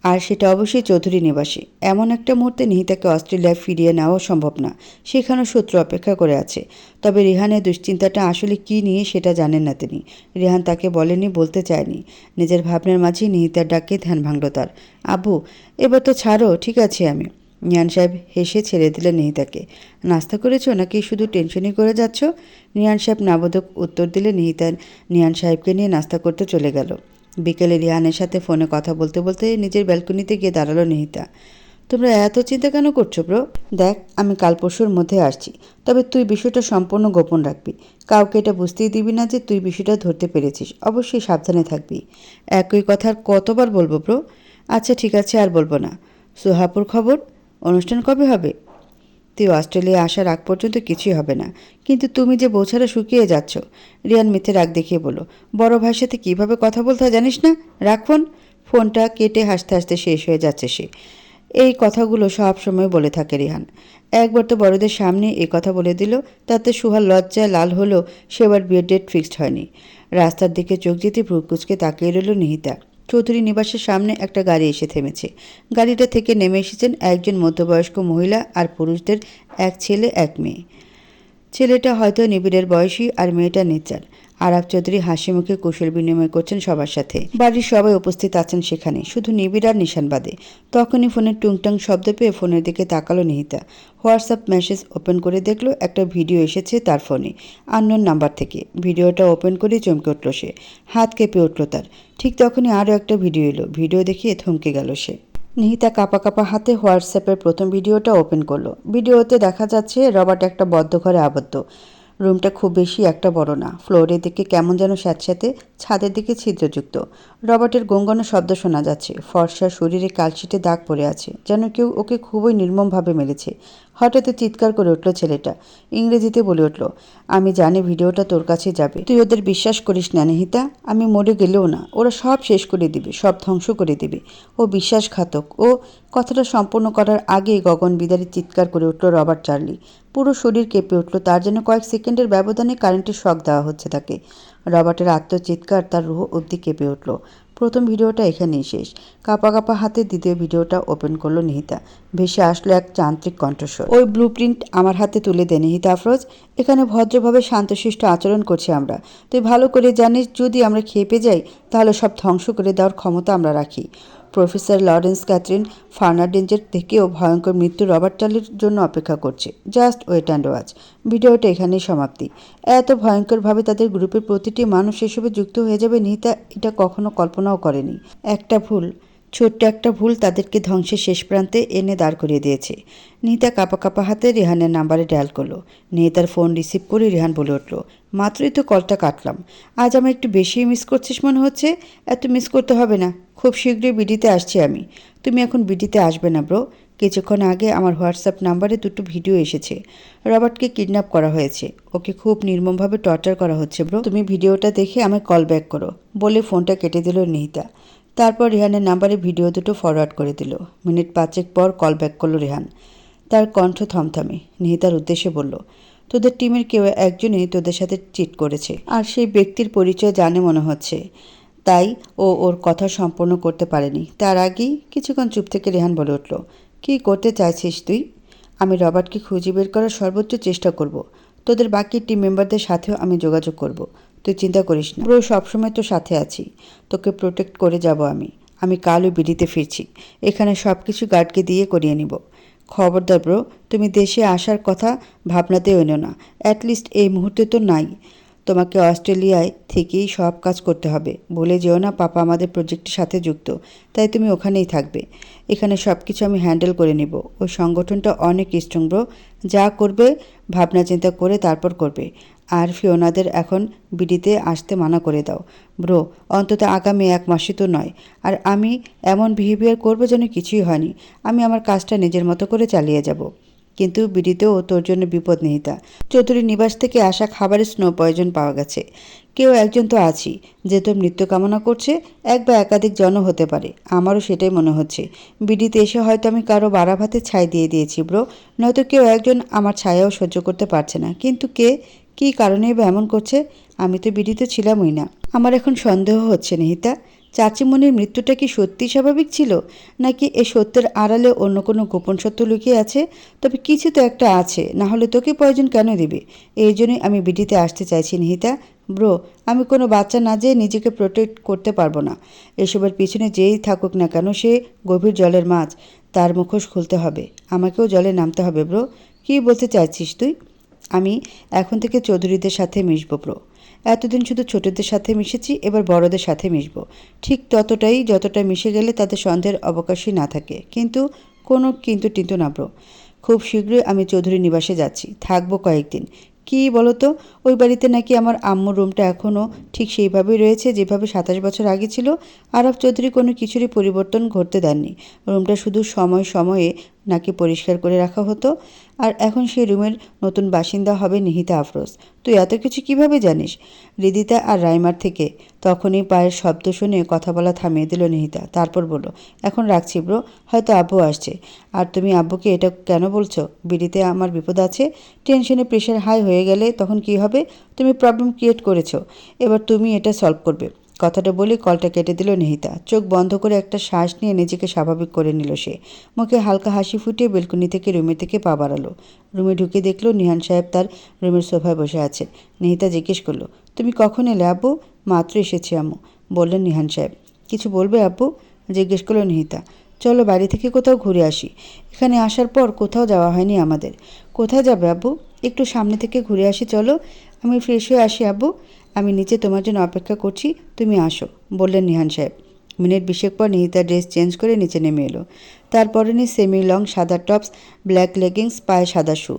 আর সেটা অবশ্যই চৌধুরী নিবাসে। এমন একটা মুহূর্তে নিহিতাকে অস্ট্রেলিয়ায় ফিরিয়ে নেওয়া সম্ভব না, সেখানেও শত্রু অপেক্ষা করে আছে। তবে রেহানের দুশ্চিন্তাটা আসলে কী নিয়ে সেটা জানেন না তিনি। রেহান তাকে বলেনি, বলতে চায়নি। নিজের ভাবনার মাঝেই নিহিতার ডাকে ধ্যান ভাঙল তার। আব্বু, এবার তো ছাড়ো, ঠিক আছে আমি। নিহান সাহেব হেসে ছেড়ে দিলেন নিহিতাকে। নাস্তা করেছো নাকি শুধু টেনশনই করে যাচ্ছ? নিহান সাহেব নাবোধক উত্তর দিলে নিহান সাহেবকে নিয়ে নাস্তা করতে চলে গেল। বিকেলে রিহানের সাথে ফোনে কথা বলতে বলতে নিজের ব্যালকনিতে গিয়ে দাঁড়ালো নিহিতা। তোমরা এত চিন্তা কেন করছো ব্রো? দেখ, আমি কাল পরশুর মধ্যে আসছি, তবে তুই বিষয়টা সম্পূর্ণ গোপন রাখবি। কাউকে এটা বুঝতেই দিবি না যে তুই বিষয়টা ধরতে পেরেছিস। অবশ্যই সাবধানে থাকবি। একই কথা আর কতবার বলবো ব্রো? আচ্ছা ঠিক আছে, আর বলবো না। সোহাপুর খবর? অনুষ্ঠান কবে হবে? তুই অস্ট্রেলিয়া আসার আগ পর্যন্ত কিছুই হবে না, কিন্তু তুমি যে বৌছারা শুকিয়ে যাচ্ছ। রিয়ান মিথ্যে রাগ দেখিয়ে বলল, বড় ভাইয়ের সাথে কীভাবে কথা বলতে হয় জানিস না? রাখ ফোন। ফোনটা কেটে হাসতে হাসতে শেষ হয়ে যাচ্ছে সে। এই কথাগুলো সব সময় বলে থাকে রিহান। একবার তো বড়দের সামনে এই কথা বলে দিল, তাতে সুহার লজ্জায় লাল হলেও সেবার বিয়ের ডেট ফিক্সড হয়নি। রাস্তার দিকে চোখ যেতে ভ্রুকুচকে তাকিয়ে রইল নিহিতা। চৌধুরী নিবাসের সামনে একটা গাড়ি এসে থেমেছে। গাড়িটা থেকে নেমে এসেছেন একজন মধ্যবয়স্ক মহিলা আর পুরুষদের এক ছেলে এক মেয়ে। ছেলেটা হয়তো নিবিড়ের বয়সী আর মেয়েটা নিচার। আরাফ চৌধুরী হাসি মুখে কুশল বিনিময় করছেন সবার সাথে। বাড়ির সবাই উপস্থিত আছেন সেখানে, শুধু নিবিড় আর নিশান বাদে। তখনই ফোনের টুংটাং শব্দ পেয়ে ফোনের দিকে তাকালো নিহিতা। হোয়াটসঅ্যাপ মেসেজ ওপেন করে দেখলো একটা ভিডিও এসেছে তার ফোনে, আননোন নাম্বার থেকে। ভিডিওটা ওপেন করে চমকে উঠল সে, হাত কেঁপে উঠল তার। ঠিক তখনই আরও একটা ভিডিও এলো। ভিডিও দেখে থমকে গেল সে। নিহিতা কাঁপা কাঁপা হাতে হোয়াটসঅ্যাপের প্রথম ভিডিওটা ওপেন করলো। ভিডিওতে দেখা যাচ্ছে রবার্ট একটা বদ্ধ ঘরে আবদ্ধ। রুমটা খুব বেশি একটা বড় না, ফ্লোরের দিকে কেমন যেন স্যাঁতস্যাঁতে, ছাদের দিকে ছিদ্রযুক্ত। রবার্টের গঙ্গানো শব্দ শোনা যাচ্ছে। ফর্সা শরীরে কালশিটে দাগ পড়ে আছে, যেন কেউ ওকে খুবই নির্মমভাবে মেরেছে। হঠাৎ চিৎকার করে উঠল ছেলেটা, ইংরেজিতে বলে উঠল, আমি জানি ভিডিওটা তোর কাছে যাবে, তুই ওদের বিশ্বাস করিস না নিহিতা। আমি মরে গেলেও না, ওরা সব শেষ করে দিবে, সব ধ্বংস করে দিবে। ও বিশ্বাসঘাতক। ও কথাটা সম্পূর্ণ করার আগেই গগন বিদারী চিৎকার করে উঠল রবার্ট চার্লি। পুরো শরীর কেঁপে উঠল তার, যেন কয়েক সেকেন্ডের ব্যবধানে কারেন্টের শক দেওয়া হচ্ছে তাকে। রবার্টের আত্মচিৎকার তার রুহ অবধি কেঁপে উঠল। প্রথম ভিডিওটা এখানেই শেষ। কাঁপা কাঁপা হাতে দ্বিতীয় ভিডিওটা ওপেন করলো নিহিতা। ভেসে আসলো এক যান্ত্রিক কণ্ঠস্বর। ওই ব্লু প্রিন্ট আমার হাতে তুলে দে নিহিতা আফরোজ। এখানে ভদ্রভাবে শান্তশিষ্ট আচরণ করছি আমরা। তুই ভালো করে জানিস যদি আমরা খেপে যাই তাহলে সব ধ্বংস করে দেওয়ার ক্ষমতা আমরা রাখি। প্রফেসর লরেন্স ক্যাথরিন ফার্নান্ডেজের থেকেও ভয়ঙ্কর মৃত্যু রবার্ট টালির জন্য অপেক্ষা করছে। Just wait and watch. ভিডিওটা এখানেই সমাপ্তি। এত ভয়ঙ্করভাবে তাদের গ্রুপের প্রতিটি মানুষ এসবে যুক্ত হয়ে যাবে নিহিতা এটা কখনো কল্পনাও করেনি। ছোট্ট একটা ভুল তাদেরকে ধ্বংসের শেষ প্রান্তে এনে দাঁড় করিয়ে দিয়েছে। নিহিতা কাঁপা কাঁপা হাতে রেহানের নাম্বারে ডায়াল করলো। নিহিতার ফোন রিসিভ করে রেহান বলে উঠল, মাত্রই তো কলটা কাটলাম। আজ আমার একটু বেশি মিস করছিস মনে হচ্ছে। এত মিস করতে হবে না, খুব শীঘ্রই বিডিতে আসছি আমি। তুমি এখন বিডিতে আসবে না ব্রো। কিছুক্ষণ আগে আমার হোয়াটসঅ্যাপ নাম্বারে দুটো ভিডিও এসেছে। রবার্টকে কিডন্যাপ করা হয়েছে, ওকে খুব নির্মমভাবে টর্চার করা হচ্ছে ব্রো। তুমি ভিডিওটা দেখে আমায় কল ব্যাক করো বলে ফোনটা কেটে দিল নিহিতা। তারপর রেহানের নাম্বারে ভিডিও দুটো ফরওয়ার্ড করে দিল। মিনিট 5 পর কল ব্যাক করলো রেহান। তার কণ্ঠ থমথমে। নিহিতার উদ্দেশ্যে বলল, তোদের টিমের কেউ একজনই তোদের সাথে চিট করেছে, আর সেই ব্যক্তির পরিচয় জানে মনে হচ্ছে, তাই ও ওর কথা সম্পূর্ণ করতে পারেনি। তার আগেই কিছুক্ষণ চুপ থেকে রেহান বলে উঠল, কী করতে চাইছিস তুই? আমি রবার্টকে খুঁজে বের করার সর্বোচ্চ চেষ্টা করব। তোদের বাকি টিম মেম্বারদের সাথেও আমি যোগাযোগ করব। তুই চিন্তা করিস না ব্রো, সবসময় তোর সাথে আছি। তোকে প্রোটেক্ট করে যাব আমি কালও বিডিতে ফিরছি। এখানে সব কিছু গার্ডকে দিয়ে করিয়ে নিব। খবরদার ব্রো, তুমি দেশে আসার কথা ভাবনাতেও এনো না। অ্যাটলিস্ট এই মুহূর্তে তো নাই। তোমাকে অস্ট্রেলিয়ায় থেকেই সব কাজ করতে হবে। ভুলে যেও না পাপা আমাদের প্রজেক্টের সাথে যুক্ত, তাই তুমি ওখানেই থাকবে। এখানে সব কিছু আমি হ্যান্ডেল করে নেব। ওই সংগঠনটা অনেক স্ট্রং ব্রো। যা করবে ভাবনা চিন্তা করে তারপর করবে। আর ফিওনাদের এখন বিডিতে আসতে মানা করে দাও ব্রো, অন্তত আগামী 1 মাসই তো নয়। আর আমি এমন বিহেভিয়ার করবো যেন কিছুই হয়নি। আমি আমার কাজটা নিজের মতো করে চালিয়ে যাব। কিন্তু বিডিতেও তোর জন্য বিপদ নিহিতা। চৌধুরী নিবাস থেকে আসা খাবারের স্নো পয়জন পাওয়া গেছে। কেউ একজন তো আছি যে তোর মৃত্যু কামনা করছে। এক বা একাধিক জনও হতে পারে, আমারও সেটাই মনে হচ্ছে। বিডিতে এসে হয়তো আমি কারো বাড়া ভাতে ছাই দিয়ে দিয়েছি ব্রো, নয়তো কেউ একজন আমার ছায়াও সহ্য করতে পারছে না। কিন্তু কে, কী কারণে বা এমন করছে? আমি তো বিডিতে ছিলামই না। আমার এখন সন্দেহ হচ্ছে নিহিতা, চাচিমণির মৃত্যুটা কি সত্যি স্বাভাবিক ছিল, নাকি এই সত্যের আড়ালে অন্য কোনো গোপন সত্য লুকিয়ে আছে? তবে কিছু তো একটা আছে, না হলে তোকে প্রয়োজন কেন দিবে? এই জন্যই আমি বিডিতে আসতে চাইছি নিহিতা। ব্রো, আমি কোনো বাচ্চা না যেয়ে নিজেকে প্রোটেক্ট করতে পারবো না। এসবের পিছনে যেই থাকুক না কেন, সে গভীর জলের মাছ, তার মুখোশ খুলতে হবে। আমাকেও জলে নামতে হবে ব্রো। কী বলতে চাইছিস তুই? আমি এখন থেকে চৌধুরীদের সাথে মিশবো ব্রো। এতদিন শুধু ছোটদের সাথে মিশেছি, এবার বড়দের সাথে মিশবো। ঠিক ততটাই যতটা মিশে গেলে তাদের সন্দেহের অবকাশই না থাকে। কিন্তু কোনো কিন্তু টিন্তু না ব্রো। খুব শীঘ্রই আমি চৌধুরী নিবাসে যাচ্ছি, থাকবো কয়েকদিন। কি বলো তো, ওই বাড়িতে নাকি আমার আম্মুর রুমটা এখনও ঠিক সেইভাবেই রয়েছে যেভাবে 27 বছর আগে ছিল। আরব চৌধুরী কোনো কিছুরই পরিবর্তন ঘটতে দেননি। রুমটা শুধু সময় সময়ে নাকি পরিষ্কার করে রাখা হতো। আর এখন সেই রুমের নতুন বাসিন্দা হবে নিহিতা আফরোজ। তুই এত কিছু কিভাবে জানিস? হৃদিতা আর রাইমার থেকে। তখনই পায়ের শব্দ শুনে কথা বলা থামিয়ে দিল নিহিতা। তারপর বলল, এখন রাখছি ব্রো, হয়তো আব্বু আসছে। আর তুমি আব্বুকে এটা কেন বলছো? বিড়িতে আমার বিপদ আছে। টেনশনে প্রেশার হাই হয়ে গেলে তখন কি হবে? তুমি প্রবলেম ক্রিয়েট করেছো, এবার তুমি এটা সলভ করবে। কথাটা বলে কলটা কেটে দিল নিহিতা। চোখ বন্ধ করে একটা শ্বাস নিয়ে নিজেকে স্বাভাবিক করে নিল সে। মুখে হালকা হাসি ফুটিয়ে বেলকনি থেকে রুমের দিকে পা বাড়ালো। রুমে ঢুকে দেখলো নিহান সাহেব তার রুমের সোফায় বসে আছেন। নিহিতা জিজ্ঞেস করলো, তুমি কখন এলে আব্বু? মাত্র এসেছি আম্মু, বললেন নিহান সাহেব। কিছু বলবে আব্বু? জিজ্ঞেস করলো নিহিতা। চলো বাড়ি থেকে কোথাও ঘুরে আসি। এখানে আসার পর কোথাও যাওয়া হয়নি আমাদের। কোথায় যাবে আব্বু? একটু সামনে থেকে ঘুরে আসি চলো। আমি ফ্রেশ হয়ে আসি আব্বু। আমি নিচে তোমার জন্য অপেক্ষা করছি, তুমি আসো, বললেন নিহান সাহেব। মিনিট 20 পর নিহিতা ড্রেস চেঞ্জ করে নিচে নেমে এলো। তার পরনে সেমি লং সাদা টপস, ব্ল্যাক লেগিংস, পায়ে সাদা শু।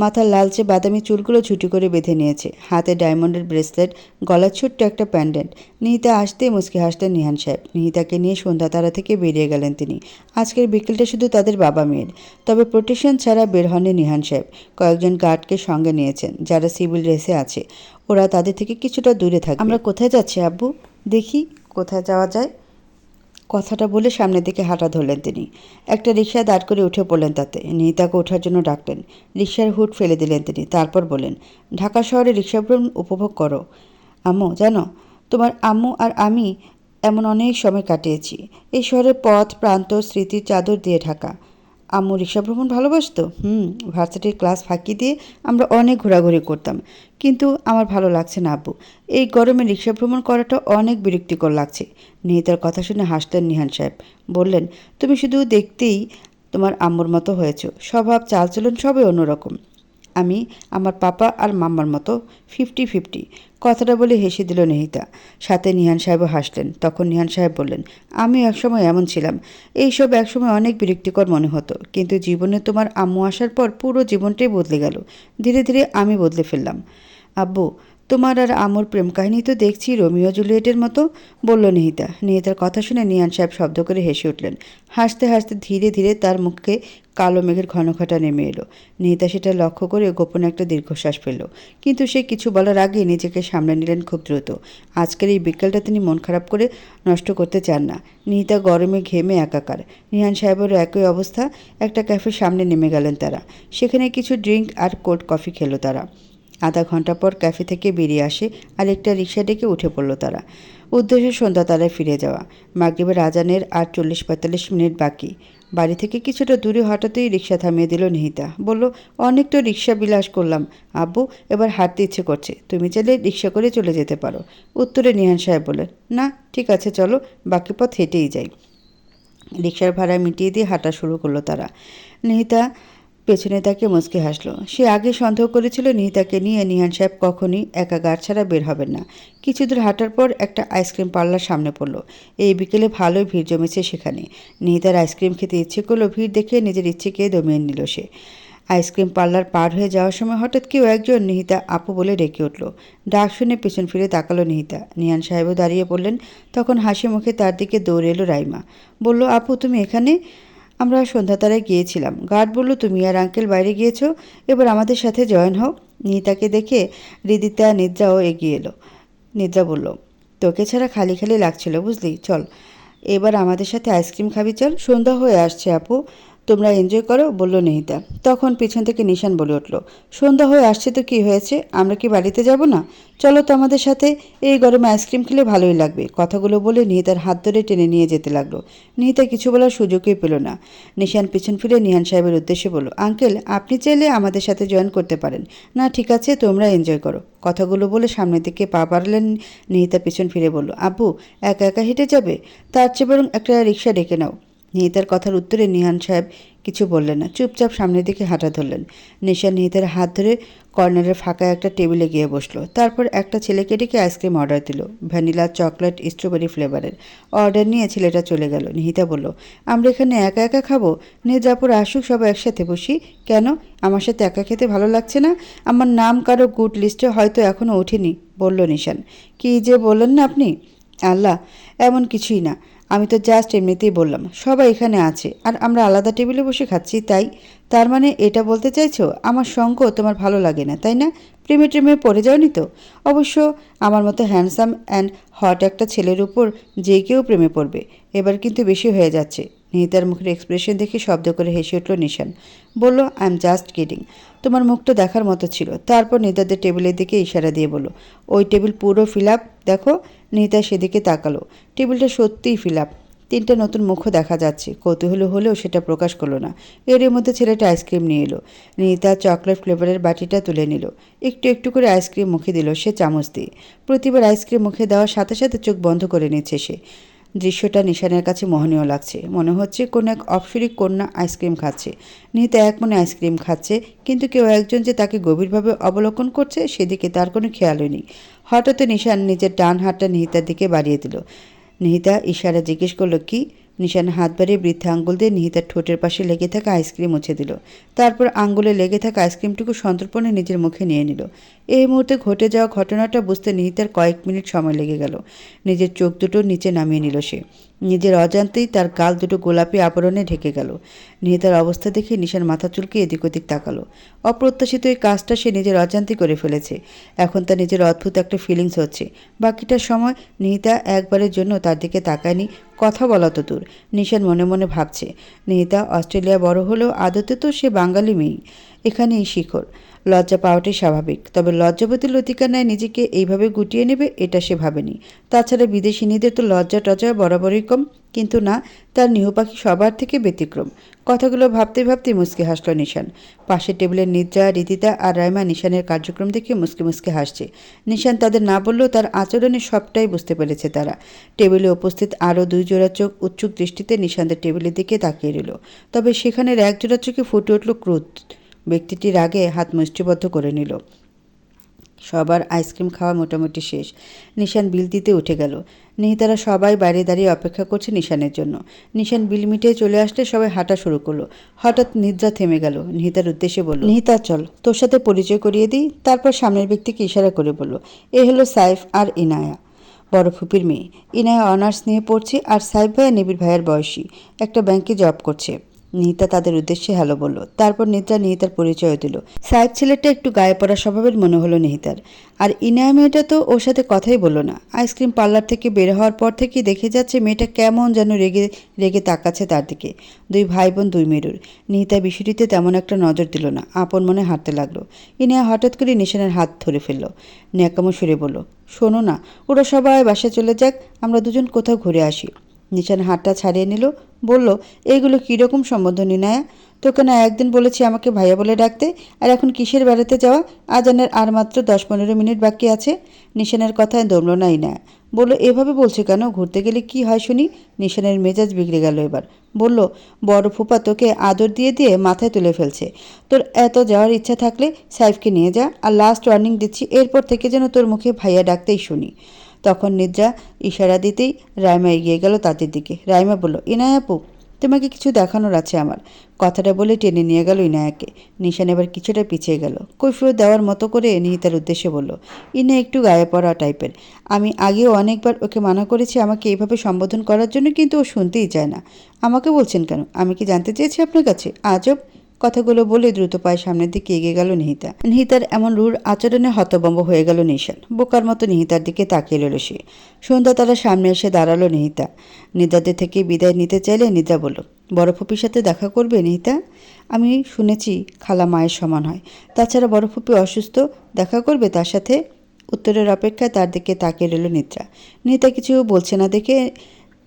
মাথার লালচে বাদামি চুলগুলো ঝুটি করে বেঁধে নিয়েছে। হাতে ডায়মন্ডের ব্রেসলেট, গলার ছোট্ট একটা প্যান্ডেন্ট। নিহিতা আসতেই মুচকি হাসলেন নিহান সাহেব। নিহিতাকে নিয়ে সন্ধ্যাতারা থেকে বেরিয়ে গেলেন তিনি। আজকের বিকেলটা শুধু তাদের বাবা মেয়ের। তবে প্রোটেকশন ছাড়া বের হননি নিহান সাহেব। কয়েকজন গার্ডকে সঙ্গে নিয়েছেন যারা সিভিল ড্রেসে আছে। ওরা তাদের থেকে কিছুটা দূরে থাকবে। আমরা কোথায় যাচ্ছি আব্বু? দেখি কোথায় যাওয়া যায়। কথাটা বলে সামনের দিকে হাঁটা ধরলেন তিনি। একটা রিকশা দাঁড় করে উঠে পড়লেন তাতে। নিহিতাকে ওঠার জন্য ডাকলেন। রিকশার হুড ফেলে দিলেন তিনি। তারপর বললেন, ঢাকা শহরে রিকশা ভ্রমণ উপভোগ করো আম্মু। জানো, তোমার আম্মু আর আমি এমন অনেক সময় কাটিয়েছি। এই শহরের পথ প্রান্ত স্মৃতির চাদর দিয়ে ঢাকা। আম্মু রিক্সা ভ্রমণ ভালোবাসতো। ভার্সিটির ক্লাস ফাঁকি দিয়ে আমরা অনেক ঘোরাঘুরি করতাম। কিন্তু আমার ভালো লাগছে না আব্বু। এই গরমে রিক্সা ভ্রমণ করাটা অনেক বিরক্তিকর লাগছে। নিহিতার কথা শুনে হাসলেন নিহান সাহেব। বললেন, তুমি শুধু দেখতেই তোমার আম্মুর মতো হয়েছো। স্বভাব চালচলন সবই অন্যরকম। আমি আমার পাপা আর মাম্মার মতো 50-50। কথাটা বলে হেসে দিল নিহিতা। সাথে নিহান সাহেবও হাসলেন। তখন নিহান সাহেব বললেন, আমিও একসময় এমন ছিলাম। এইসব একসময় অনেক বিরক্তিকর মনে হতো, কিন্তু জীবনে তোমার আম্মু আসার পর পুরো জীবনটাই বদলে গেল। ধীরে ধীরে আমি বদলে ফেললাম। আব্বু, তোমার আর আম্মুর প্রেম কাহিনী তো দেখছি রোমিও জুলিয়েটের মতো, বলল নিহিতা। নিহিতার কথা শুনে নিহান সাহেব শব্দ করে হেসে উঠলেন। হাসতে হাসতে ধীরে ধীরে তার মুখে কালো মেঘের ঘনঘটা নেমে এলো। নিহিতা সেটা লক্ষ্য করে গোপনে একটা দীর্ঘশ্বাস ফেলল। কিন্তু সে কিছু বলার আগে নিজেকে সামলে নিলেন খুব দ্রুত। আজকের এই বিকেলটা তিনি মন খারাপ করে নষ্ট করতে চান না। নিহিতা গরমে ঘেমে একাকার। নিহান সাহেবেরও একই অবস্থা। একটা ক্যাফের সামনে নেমে গেলেন তারা। সেখানে কিছু ড্রিঙ্ক আর কোল্ড কফি খেলো তারা। আধা ঘন্টা পর ক্যাফে থেকে বেরিয়ে আসে আর একটা রিক্সা ডেকে উঠে পড়ল তারা। উদ্দেশ্য সন্ধ্যা তারায় ফিরে যাওয়া। মাগরিবের আজানের আর 40-45 মিনিট বাকি। বাড়ি থেকে কিছুটা দূরে হঠাৎই রিক্সা থামিয়ে দিল নিহিতা। বলল, অনেক তো রিক্সা বিলাস করলাম আব্বু, এবার হাঁটতে ইচ্ছে করছে। তুমি চাইলে রিক্সা করে চলে যেতে পারো। উত্তরে নিহান সাহেব বললেন, না ঠিক আছে চলো, বাকি পথ হেঁটেই যাই। রিক্সার ভাড়া মিটিয়ে দিয়ে হাঁটা শুরু করলো তারা। নিহিতা পেছনে তাকে মুচকে হাসলো। সে আগে সন্দেহ করেছিল নিহিতাকে নিয়ে নিহান সাহেব কখনই একা গাড় ছাড়া বের হবেন না। কিছু দূর হাঁটার পর একটা আইসক্রিম পার্লার সামনে পড়লো। এই বিকেলে ভালোই ভিড় জমেছে সেখানে। নিহিতার আইসক্রিম খেতে ইচ্ছে করলো। ভিড় দেখে নিজের ইচ্ছেকে দমিয়ে নিল সে। আইসক্রিম পার্লার পার হয়ে যাওয়ার সময় হঠাৎ কেউ একজন নিহিতা আপু বলে ডেকে উঠল। ডাক শুনে পেছন ফিরে তাকালো নিহিতা। নিহান সাহেবও দাঁড়িয়ে পড়লেন। তখন হাসি মুখে তার দিকে দৌড়ে এলো রাইমা। বলল, আপু তুমি এখানে? আমরা সন্ধ্যাতারায় গিয়েছিলাম। গার্ড বলল তুমি আর আঙ্কেল বাইরে গিয়েছো, এবার আমাদের সাথে জয়েন হও। নিহিতাকে দেখে হৃদিতা নিদ্রাও এগিয়ে এলো। নিদ্রা বলল, তোকে ছাড়া খালি খালি লাগছিল বুঝলি, চল এবার আমাদের সাথে আইসক্রিম খাবি চল। সন্ধ্যা হয়ে আসছে আপু, তোমরা এনজয় করো, বলল নিহিতা। তখন পিছন থেকে নিশান বলে উঠল, সন্ধ্যা হয়ে আসছে তো কি হয়েছে, আমরা কি বাড়িতে যাব না? চলো তো আমাদের সাথে, এই গরমে আইসক্রিম খেলে ভালোই লাগবে। কথাগুলো বলে নিহিতার হাত ধরে টেনে নিয়ে যেতে লাগলো। নিহিতা কিছু বলার সুযোগই পেল না। নিশান পিছন ফিরে নিহান সাহেবের উদ্দেশ্যে বলল, আঙ্কেল আপনি চাইলে আমাদের সাথে জয়েন করতে পারেন। না ঠিক আছে, তোমরা এনজয় করো। কথাগুলো বলে সামনের দিকে পা বাড়ালেন। নিহিতা পিছন ফিরে বলল, আব্বু একা একা হেঁটে যাবে? তার চেয়ে বরং একটা রিক্সা ডেকে নাও। নিহিতার কথার উত্তরে নিহান সাহেব কিছু বললেন না, চুপচাপ সামনের দিকে হাঁটা ধরলেন। নিশান নিহিতার হাত ধরে কর্নারের ফাঁকা একটা টেবিলে গিয়ে বসলো। তারপর একটা ছেলেকে ডেকে আইসক্রিম অর্ডার দিল, ভ্যানিলা, চকলেট, স্ট্রবেরি ফ্লেভারের। অর্ডার নিয়ে ছেলেটা চলে গেল। নিহিতা বলল, আমরা এখানে একা একা খাবো? নির্জাপুর আসুক, সবাই একসাথে বসি। কেন, আমার সাথে একা খেতে ভালো লাগছে না? আমার নাম কারো গুড লিস্টে হয়তো এখনও ওঠেনি, বলল নিশান। কী যে বললেন না আপনি? আল্লাহ, এমন কিছুই না। আমি তো জাস্ট এমনিতেই বললাম। সবাই এখানে আছে আর আমরা আলাদা টেবিলে বসে খাচ্ছি, তাই? তার মানে এটা বলতে চাইছো আমার সঙ্গ তোমার ভালো লাগে না, তাই না? প্রেমে টেমে পড়ে যাওনি তো? অবশ্য আমার মতো হ্যান্ডসাম অ্যান্ড হট একটা ছেলের উপর যে কেউ প্রেমে পড়বে। এবার কিন্তু বেশি হয়ে যাচ্ছে। নিহিতার মুখের এক্সপ্রেশন দেখে শব্দ করে হেসে উঠল নিশান। বলল, আই এম জাস্ট কিডিং। তোমার মুখটা দেখার মতো ছিল। তারপর নিহিতাদের টেবিলের দিকে ইশারা দিয়ে বলল, ওই টেবিল পুরো ফিল আপ, দেখো। নিহিতা সেদিকে তাকালো। টেবিলটা সত্যিই ফিল আপ। 3টে নতুন মুখও দেখা যাচ্ছে। কৌতূহল হলেও সেটা প্রকাশ করলো না। এর মধ্যে ছেলেটা আইসক্রিম নিয়ে এলো। নিহিতা চকলেট ফ্লেভারের বাটিটা তুলে নিল। একটু একটু করে আইসক্রিম মুখে দিল সে চামচ দিয়ে। প্রতিবার আইসক্রিম মুখে দেওয়ার সাথে সাথে চোখ বন্ধ করে নিচ্ছে সে। দৃশ্যটা নিশানের কাছে মোহনীয় লাগছে। মনে হচ্ছে কোনো এক অপসরী কন্যা আইসক্রিম খাচ্ছে। নিহিতা এক মনে আইসক্রিম খাচ্ছে, কিন্তু কেউ একজন যে তাকে গভীরভাবে অবলোকন করছে সেদিকে তার কোনো খেয়ালই নেই। হঠাৎ নিশান নিজের ডান হাতটা নিহিতার দিকে বাড়িয়ে দিল। নিহিতা ইশারা জিজ্ঞেস করলো, কি? নিশান হাত বাড়িয়ে বৃদ্ধা আঙ্গুল দিয়ে নিহিতার ঠোঁটের পাশে লেগে থাকা আইসক্রিম মুছে দিল। তারপর আঙ্গুলে লেগে থাকা আইসক্রিমটুকু সন্তর্পণে নিজের মুখে নিয়ে নিল। এই মুহূর্তে ঘটে যাওয়া ঘটনাটা বুঝতে নিহিতার কয়েক মিনিট সময় লেগে গেল। নিজের চোখ দুটো নিচে নামিয়ে নিল সে। নিজের অজান্তেই তার গাল দুটো গোলাপি আবরণে ঢেকে গেল। নিহিতার অবস্থা দেখে নিশান মাথা চুলকে এদিক ওদিক তাকালো। অপ্রত্যাশিত এই কাজটা সে নিজের অজান্তেই করে ফেলেছে। এখন তার নিজের অদ্ভুত একটা ফিলিংস হচ্ছে। বাকিটার সময় নিহিতা একবারের জন্য তার দিকে তাকায়নি। কথা বলা তো দূর, নিশান মনে মনে ভাবছে, নিহিতা অস্ট্রেলিয়া বড় হলেও আদতে তো সে বাঙালি মেয়ে। এখানেই শিখর। লজ্জা পাওয়াটাই স্বাভাবিক, তবে লজ্জাবতী লতিকার ন্যায় নিজেকে এইভাবে গুটিয়ে নেবে এটা সে ভাবেনি। তাছাড়া বিদেশিনীদের তো লজ্জা টজ্জা বরাবরই কম, কিন্তু না, তার নিহপাখি সবার থেকে ব্যতিক্রম। কথাগুলো ভাবতে ভাবতে মুচকি হাসল নিশান। পাশের টেবিলের নিদ্রা, রিদিতা আর রাইমা নিশানের কার্যক্রম দেখে মুচকি মুচকি হাসছে। নিশান তাদের না বললেও তার আচরণে সবটাই বুঝতে পেরেছে তারা। টেবিলে উপস্থিত আরও 2 জোড়া চোখ উৎসুক দৃষ্টিতে নিশানদের টেবিলের দিকে তাকিয়ে রইল। তবে সেখানের এক জোড়া চোখে ফুটে উঠল ক্রোধ। ব্যক্তিটির আগে হাত মুষ্টিবদ্ধ করে নিল। সবার আইসক্রিম খাওয়া মোটামুটি শেষ। নিশান বিল দিতে উঠে গেল। নিহিতারা সবাই বাইরে দাঁড়িয়ে অপেক্ষা করছে নিশানের জন্য। নিশান বিল মিটিয়ে চলে আসলে সবাই হাঁটা শুরু করলো। হঠাৎ নিদ্রা থেমে গেল। নিহিতার উদ্দেশ্যে বলল, নিহিতা চল, তোর সাথে পরিচয় করিয়ে দিই। তারপর সামনের ব্যক্তিকে ইশারা করে বলল, এ হলো সাইফ আর ইনায়া, বড় ফুপির মেয়ে। ইনায়া অনার্স নিয়ে পড়ছে আর সাইফ ভাইয়া নিবিড় ভাইয়ের বয়সী, একটা ব্যাংকে জব করছে। নিহিতা তাদের উদ্দেশ্যে হ্যালো বলল। তারপর নিদ্রা নিহিতার পরিচয় দিল। সাহেব ছেলেটা একটু গায়ে পড়া স্বভাবের মনে হলো নিহিতার। আর ইনায়া মেয়েটা তো ওর সাথে কথাই বলল না। আইসক্রিম পার্লার থেকে বের হওয়ার পর থেকেই দেখে যাচ্ছে মেয়েটা কেমন যেন রেগে রেগে তাকাচ্ছে তার দিকে। 2 ভাই বোন 2 মেরুর। নিহিতা বিষয়টিতে তেমন একটা নজর দিল না, আপন মনে হাঁটতে লাগলো। ইনায়া হঠাৎ করে নিশানের হাত ধরে ফেলল। ন্যাকামো সুরে বলল, শোনো না, ওরা সবাই বাসায় চলে যাক, আমরা দুজন কোথাও ঘুরে আসি। নিশান হাতটা ছাড়িয়ে নিল, বলল, এইগুলো কীরকম সম্বোধন ইনায়া? তোকে না একদিন বলেছি আমাকে ভাইয়া বলে ডাকতে, আর এখন কিসের বেড়াতে যাওয়া? আজানের আর মাত্র 10-15 মিনিট বাকি আছে। নিশানের কথায় দমল না ইনায়া। বলল, এভাবে বলছো কেন? ঘুরতে গেলে কি হয় শুনি? নিশানের মেজাজ বিগড়ে গেল এবার। বলল, বড় ফুপা তোকে আদর দিয়ে দিয়ে মাথায় তুলে ফেলছে। তোর এত যাওয়ার ইচ্ছা থাকলে সাইফকে নিয়ে যা, আর লাস্ট ওয়ার্নিং দিচ্ছি, এরপর থেকে যেন তোর মুখে ভাইয়া ডাকতেই শুনি। তখন নিদ্রা ইশারা দিতেই রাইমা এগিয়ে গেল তাদের দিকে। রাইমা বলল, ইনায়া আপু, তোমাকে কিছু দেখানোর আছে আমার। কথাটা বলে টেনে নিয়ে গেল ইনায়াকে। নিশান এবার কিছুটা পিছিয়ে গেল। কৈফিয়ত দেওয়ার মতো করে নিহিতার উদ্দেশ্যে বলল, ইনা একটু গায়ে পড়া টাইপের। আমি আগেও অনেকবার ওকে মানা করেছি আমাকে এইভাবে সম্বোধন করার জন্য, কিন্তু ও শুনতেই চায় না। আমাকে বলছেন কেন? আমি কি জানতে চেয়েছি আপনার কাছে? আজব। কথাগুলো বলে দ্রুত পায়ে সামনের দিকে এগিয়ে গেল নিহিতা। নিহিতার এমন রূঢ় আচরণে হতভম্ব হয়ে গেল নিশান। বোকার মতো নিহিতার দিকে তাকিয়ে রইল সে। সন্ধ্যা তারা সামনে এসে দাঁড়ালো নিহিতা। নিদ্রাদের থেকে বিদায় নিতে চাইলে নিদ্রা বলল, বড় ফুপির সাথে দেখা করবে নিহিতা? আমি শুনেছি খালা মায়ের সমান হয়। তাছাড়া বড় ফুপি অসুস্থ, দেখা করবে তার সাথে? উত্তরের অপেক্ষায় তার দিকে তাকিয়ে রইল নিদ্রা। নিহিতা কিছু বলছে না দেখে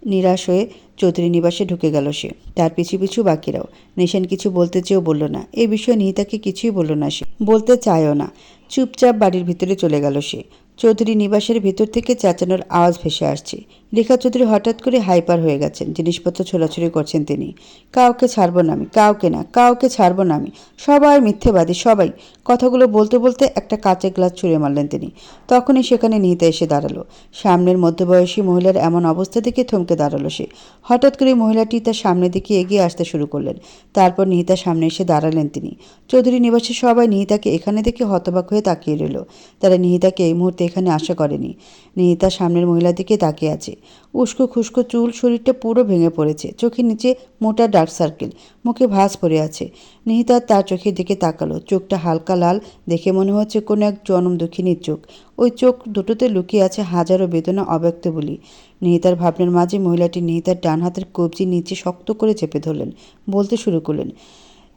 নিরাশ হয়ে চৌধুরী নিবাসে ঢুকে গেল সে। তার পিছু পিছু বাকিরাও। নিশান কিছু বলতে চেয়েও বলল না। এই বিষয়ে নিহিতাকে কিছুই বলল না সে, বলতে চায়ও না। চুপচাপ বাড়ির ভিতরে চলে গেল সে। চৌধুরী নিবাসের ভিতর থেকে চেঁচানোর আওয়াজ ভেসে আসছে। রেখা চৌধুরী হঠাৎ করে হাইপার হয়ে গেছেন। জিনিসপত্র ছোড়াছুড়ি করছেন তিনি। কাউকে ছাড়বো না আমি, কাউকে না, কাউকে ছাড়বো না আমি। সবাই মিথ্যেবাদী, সবাই। কথাগুলো বলতে বলতে একটা কাঁচের গ্লাস ছুঁড়ে মারলেন তিনি। তখনই সেখানে নিহিতা এসে দাঁড়ালো। সামনের মধ্যবয়সী মহিলার এমন অবস্থা দেখে থমকে দাঁড়ালো সে। হঠাৎ করে মহিলাটি তার সামনের দিকে এগিয়ে আসতে শুরু করলেন। তারপর নিহিতার সামনে এসে দাঁড়ালেন তিনি। চৌধুরী নিবাসের সবাই নিহিতাকে এখানে দেখে হতবাক হয়ে তাকিয়ে রইল। তারা নিহিতাকে এই মুহূর্তে এখানে আশা করেনি। নিহিতা সামনের মহিলার দিকে তাকিয়ে আছে। উস্কো খুস্কো চুল, শরীরটা পুরো ভেঙে পড়েছে। চোখের নিচে মোটা ডার্ক সার্কেল, মুখে ভাঁজ পড়ে আছে। নিহিতা তার চোখের দিকে তাকালো। চোখটা হালকা লাল, দেখে মনে হচ্ছে কোনো এক জনম দুঃখিনীর চোখ। ওই চোখ দুটোতে লুকিয়ে আছে হাজারো বেদনা অব্যক্ত বলি। নিহিতার ভাবনার মাঝে মহিলাটি নিহিতার ডান হাতের কবজি নিচে শক্ত করে চেপে ধরলেন। বলতে শুরু করলেন,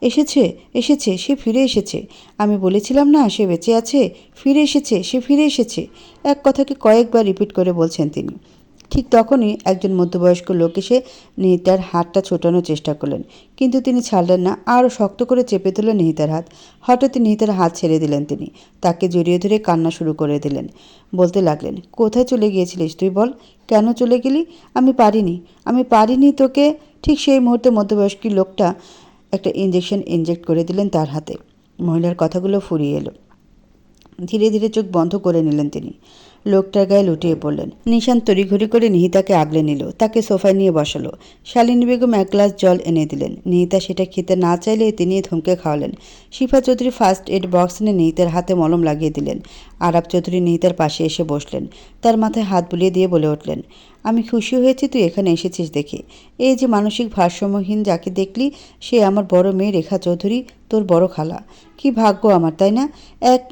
এসেছে, এসেছে, সে ফিরে এসেছে। আমি বলেছিলাম না সে বেঁচে আছে? ফিরে এসেছে, সে ফিরে এসেছে। এক কথাকে কয়েকবার রিপিট করে বলছেন তিনি। ঠিক তখনই একজন মধ্যবয়স্ক লোক এসে নিহিতার হাতটা ছোটানোর চেষ্টা করলেন, কিন্তু তিনি ছাড়লেন না। আরও শক্ত করে চেপে ধরলেন নিহিতার হাত। হঠাৎ নিহিতার হাত ছেড়ে দিলেন তিনি। তাকে জড়িয়ে ধরে কান্না শুরু করে দিলেন। বলতে লাগলেন, কোথায় চলে গিয়েছিলিস তুই? বল, কেন চলে গেলি? আমি পারিনি, আমি পারিনি তোকে। ঠিক সেই মুহূর্তে মধ্যবয়স্ক লোকটা একটা ইঞ্জেকশন ইনজেক্ট করে দিলেন তার হাতে। মহিলার কথাগুলো ফুরিয়ে এলো। ধীরে ধীরে চোখ বন্ধ করে নিলেন তিনি। লোকটার গায়ে লুটিয়ে পড়লেন। নিশান তড়িঘড়ি করে নিহিতাকে আগলে নিল, তাকে সোফায় নিয়ে বসালো। শালিনী বেগম এক গ্লাস জল এনে দিলেন। নিহিতা সেটা খেতে না চাইলে তিনি ধমকে খাওয়ালেন। শিফা চৌধুরী ফার্স্ট এড বক্স এনে নিহিতার হাতে মলম লাগিয়ে দিলেন। আরাব চৌধুরী নিহিতার পাশে এসে বসলেন। তার মাথায় হাত বুলিয়ে দিয়ে বলে উঠলেন, আমি খুশি হয়েছি তুই এখানে এসেছিস দেখে। এই যে মানসিক ভারসাম্যহীন যাকে দেখলি, সে আমার বড় মেয়ে রেখা চৌধুরী, তোর বড় খালা। কি ভাগ্য আমার, তাই না? এক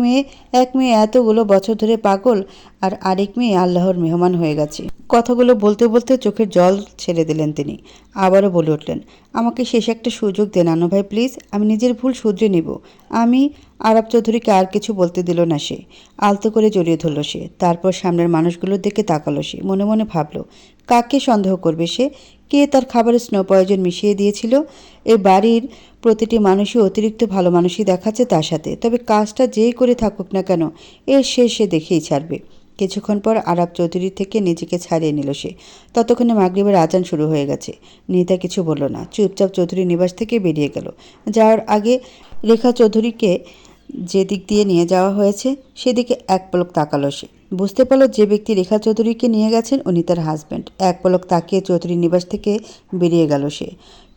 মেয়ে এতগুলো বছর ধরে পাগল, আর আরেক মেয়ে আল্লাহর মেহমান হয়ে গেছে। কথাগুলো বলতে বলতে চোখের জল ছেড়ে দিলেন তিনি। আবারও বলে উঠলেন, আমাকে শেষ একটা সুযোগ দেন আনু ভাই প্লিজ, আমি নিজের ভুল শুধরে নিব। আমি আরব চৌধুরীকে আর কিছু বলতে দিল না সে। আলতো করে জড়িয়ে ধরল সে। তারপর সামনের মানুষগুলোর দিকে তাকালো সে। মনে মনে ভাবল, কাকে সন্দেহ করবে সে? কে তার খাবারে স্নো পয়জন মিশিয়ে দিয়েছিল? এই বাড়ির প্রতিটি মানুষই অতিরিক্ত ভালো মানুষই দেখাচ্ছে তার সাথে। তবে কাজটা যেই করে থাকুক না কেন, এর শেষ সে দেখেই ছাড়বে। কিছুক্ষণ পর আরব চৌধুরী থেকে নিজেকে ছাড়িয়ে নিল সে। ততক্ষণে মাগরিবের আজান শুরু হয়ে গেছে। নিতা কিছু বলল না, চুপচাপ চৌধুরী নিবাস থেকে বেরিয়ে গেল। যাওয়ার আগে রেখা চৌধুরীকে যে দিক দিয়ে নিয়ে যাওয়া হয়েছে সেদিকে এক পলক তাকালো সে। বুঝতে পারল যে ব্যক্তি রেখা চৌধুরীকে নিয়ে গেছেন উনি তার হাজব্যান্ড। এক পলক তাকিয়ে চৌধুরী নিবাস থেকে বেরিয়ে গেল সে।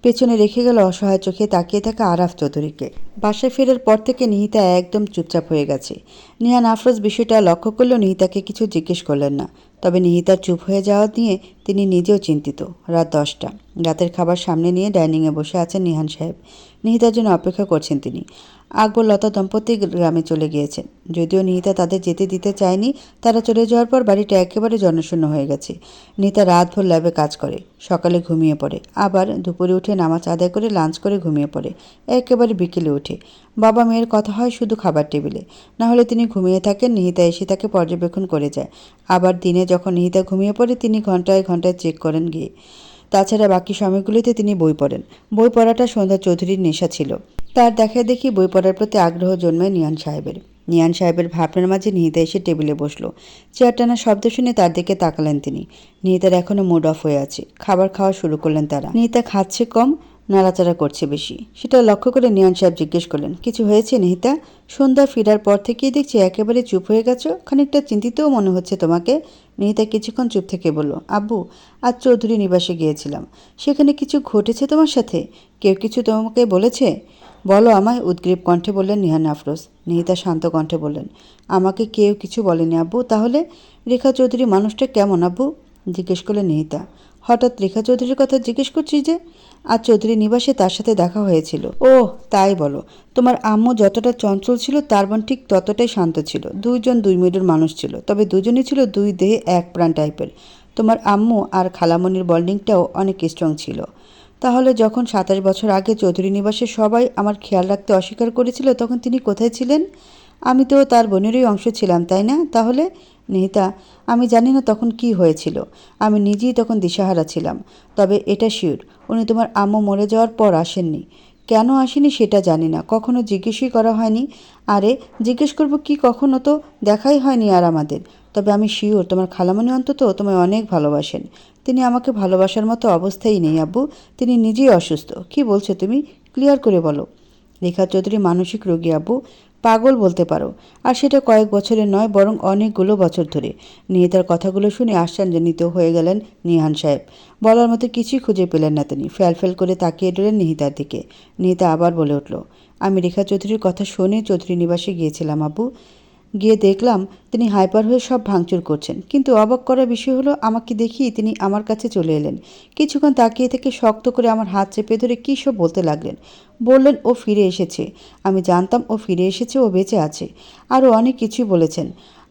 পেছনে রেখে গেল অসহায় চোখে তাকিয়ে থাকা আরাফ চৌধুরীকে। বাসায় ফেরার পর থেকে নিহিতা একদম চুপচাপ হয়ে গেছে। নিহান আফরোজ বিষয়টা লক্ষ্য করলেও নিহিতাকে কিছু জিজ্ঞেস করলেন না। তবে নিহিতার চুপ হয়ে যাওয়া নিয়ে তিনি নিজেও চিন্তিত। রাত 10টা। রাতের খাবার সামনে নিয়ে ডাইনিংয়ে বসে আছেন নিহান সাহেব। নিহিতার জন্য অপেক্ষা করছেন তিনি। আকবর লতা দম্পতি গ্রামে চলে গিয়েছেন। যদিও নিহিতা তাদের যেতে দিতে চায়নি, তারা চলে যাওয়ার পর বাড়িটা একেবারে জনশূন্য হয়ে গেছে। নিহিতা রাতভর ল্যাবে কাজ করে, সকালে ঘুমিয়ে পড়ে, আবার দুপুরে উঠে নামাজ আদায় করে লাঞ্চ করে ঘুমিয়ে পড়ে, একেবারে বিকেলে ওঠে। বাবা মেয়ের কথা হয় শুধু খাবার টেবিলে, না হলে তিনি ঘুমিয়ে থাকেন। নিহিতা এসে তাকে পর্যবেক্ষণ করে যায়। আবার দিনে যখন নিহিতা ঘুমিয়ে পড়ে তিনি ঘন্টায় ঘন্টায় চেক করেন গিয়ে। তাছাড়া বাকি সময়গুলিতে তিনি বই পড়েন। বই পড়াটা সন্ধ্যা চৌধুরীর নেশা ছিল। তার দেখাদেখি বই পড়ার প্রতি আগ্রহ জন্মায় নিয়ান সাহেবের। নিয়ান সাহেবের ভাবনার মাঝে নিহিতা এসে টেবিলে বসলো। চেয়ার টানার শব্দ শুনে তার দিকে তাকালেন তিনি। নিহিতার এখনও মুড অফ হয়ে আছে। খাবার খাওয়া শুরু করলেন তারা। নিহিতা খাচ্ছে কম, নাড়াচাড়া করছে বেশি। সেটা লক্ষ্য করে নিয়ান সাহেব জিজ্ঞেস করলেন, কিছু হয়েছে নিহিতা? সন্ধ্যা ফিরার পর থেকেই দেখছি একেবারে চুপ হয়ে গেছো, খানিকটা চিন্তিতও মনে হচ্ছে তোমাকে। নিহিতা কিছুক্ষণ চুপ থেকে বলল, আব্বু, আজ চৌধুরী নিবাসে গিয়েছিলাম। সেখানে কিছু ঘটেছে তোমার সাথে? কেউ কিছু তোমাকে বলেছে? বলো আমায়, উদ্গ্রীব কণ্ঠে বললেন নিহান আফরোজ। নিহিতা শান্ত কণ্ঠে বললেন, আমাকে কেউ কিছু বলেনি আব্বু। তাহলে রেখা চৌধুরী মানুষটা কেমন আব্বু? জিজ্ঞেস করলেন নিহিতা। হঠাৎ রেখা চৌধুরীর কথা জিজ্ঞেস করছিস যে? আজ চৌধুরী নিবাসে তার সাথে দেখা হয়েছিল। ও তাই বলো। তোমার আম্মু যতটা চঞ্চল ছিল তার বোন ঠিক ততটাই শান্ত ছিল। দুইজন দুই মেরুর মানুষ ছিল, তবে দুজনই ছিল দুই দেহে এক প্রাণ টাইপের। তোমার আম্মু আর খালামণির বন্ডিংটাও অনেক স্ট্রং ছিল। তাহলে যখন 27 বছর আগে চৌধুরী নিবাসে সবাই আমার খেয়াল রাখতে অস্বীকার করেছিল তখন তিনি কোথায় ছিলেন? আমি তো তার বোনেরই অংশ ছিলাম, তাই না? তাহলে নিহিতা, আমি জানি না তখন কি হয়েছিল। আমি নিজেই তখন দিশাহারা ছিলাম। তবে এটা শিওর, উনি তোমার আম্মু মরে যাওয়ার পর আসেননি। কেন আসেনি সেটা জানি না, কখনো জিজ্ঞেসই করা হয়নি। আরে জিজ্ঞেস করবো কি, কখনো তো দেখাই হয়নি আর আমাদের। তবে আমি শিওর তোমার খালামণি অন্তত তোমায় অনেক ভালোবাসেন। তিনি আমাকে ভালোবাসার মতো অবস্থাই নেই আব্বু। তিনি নিজেই অসুস্থ। কি বলছো তুমি? ক্লিয়ার করে বলো। রেখা চৌধুরী মানসিক রোগী আব্বু, পাগল বলতে পারো। আর সেটা কয়েক বছরের নয়, বরং অনেকগুলো বছর ধরে। নিহিতার কথাগুলো শুনে আশ্চর্যান্বিত হয়ে গেলেন নিহান সাহেব। বলার মতো কিছুই খুঁজে পেলেন না তিনি। ফ্যাল করে তাকিয়ে রইলেন নিহিতার দিকে। নিহিতা আবার বলে উঠল, আমি রেখা চৌধুরীর কথা শুনে চৌধুরী নিবাসে গিয়েছিলাম আব্বু। গিয়ে দেখলাম তিনি হাইপার হয়ে সব ভাঙচুর করছেন। কিন্তু অবাক করার বিষয় হলো, আমাকে দেখেই তিনি আমার কাছে চলে এলেন। কিছুক্ষণ তাকিয়ে থেকে শক্ত করে আমার হাত চেপে ধরে কী সব বলতে লাগলেন। বললেন ও ফিরে এসেছে। আমি জানতাম ও ফিরে এসেছে, ও বেঁচে আছে। আরও অনেক কিছুই বলেছেন।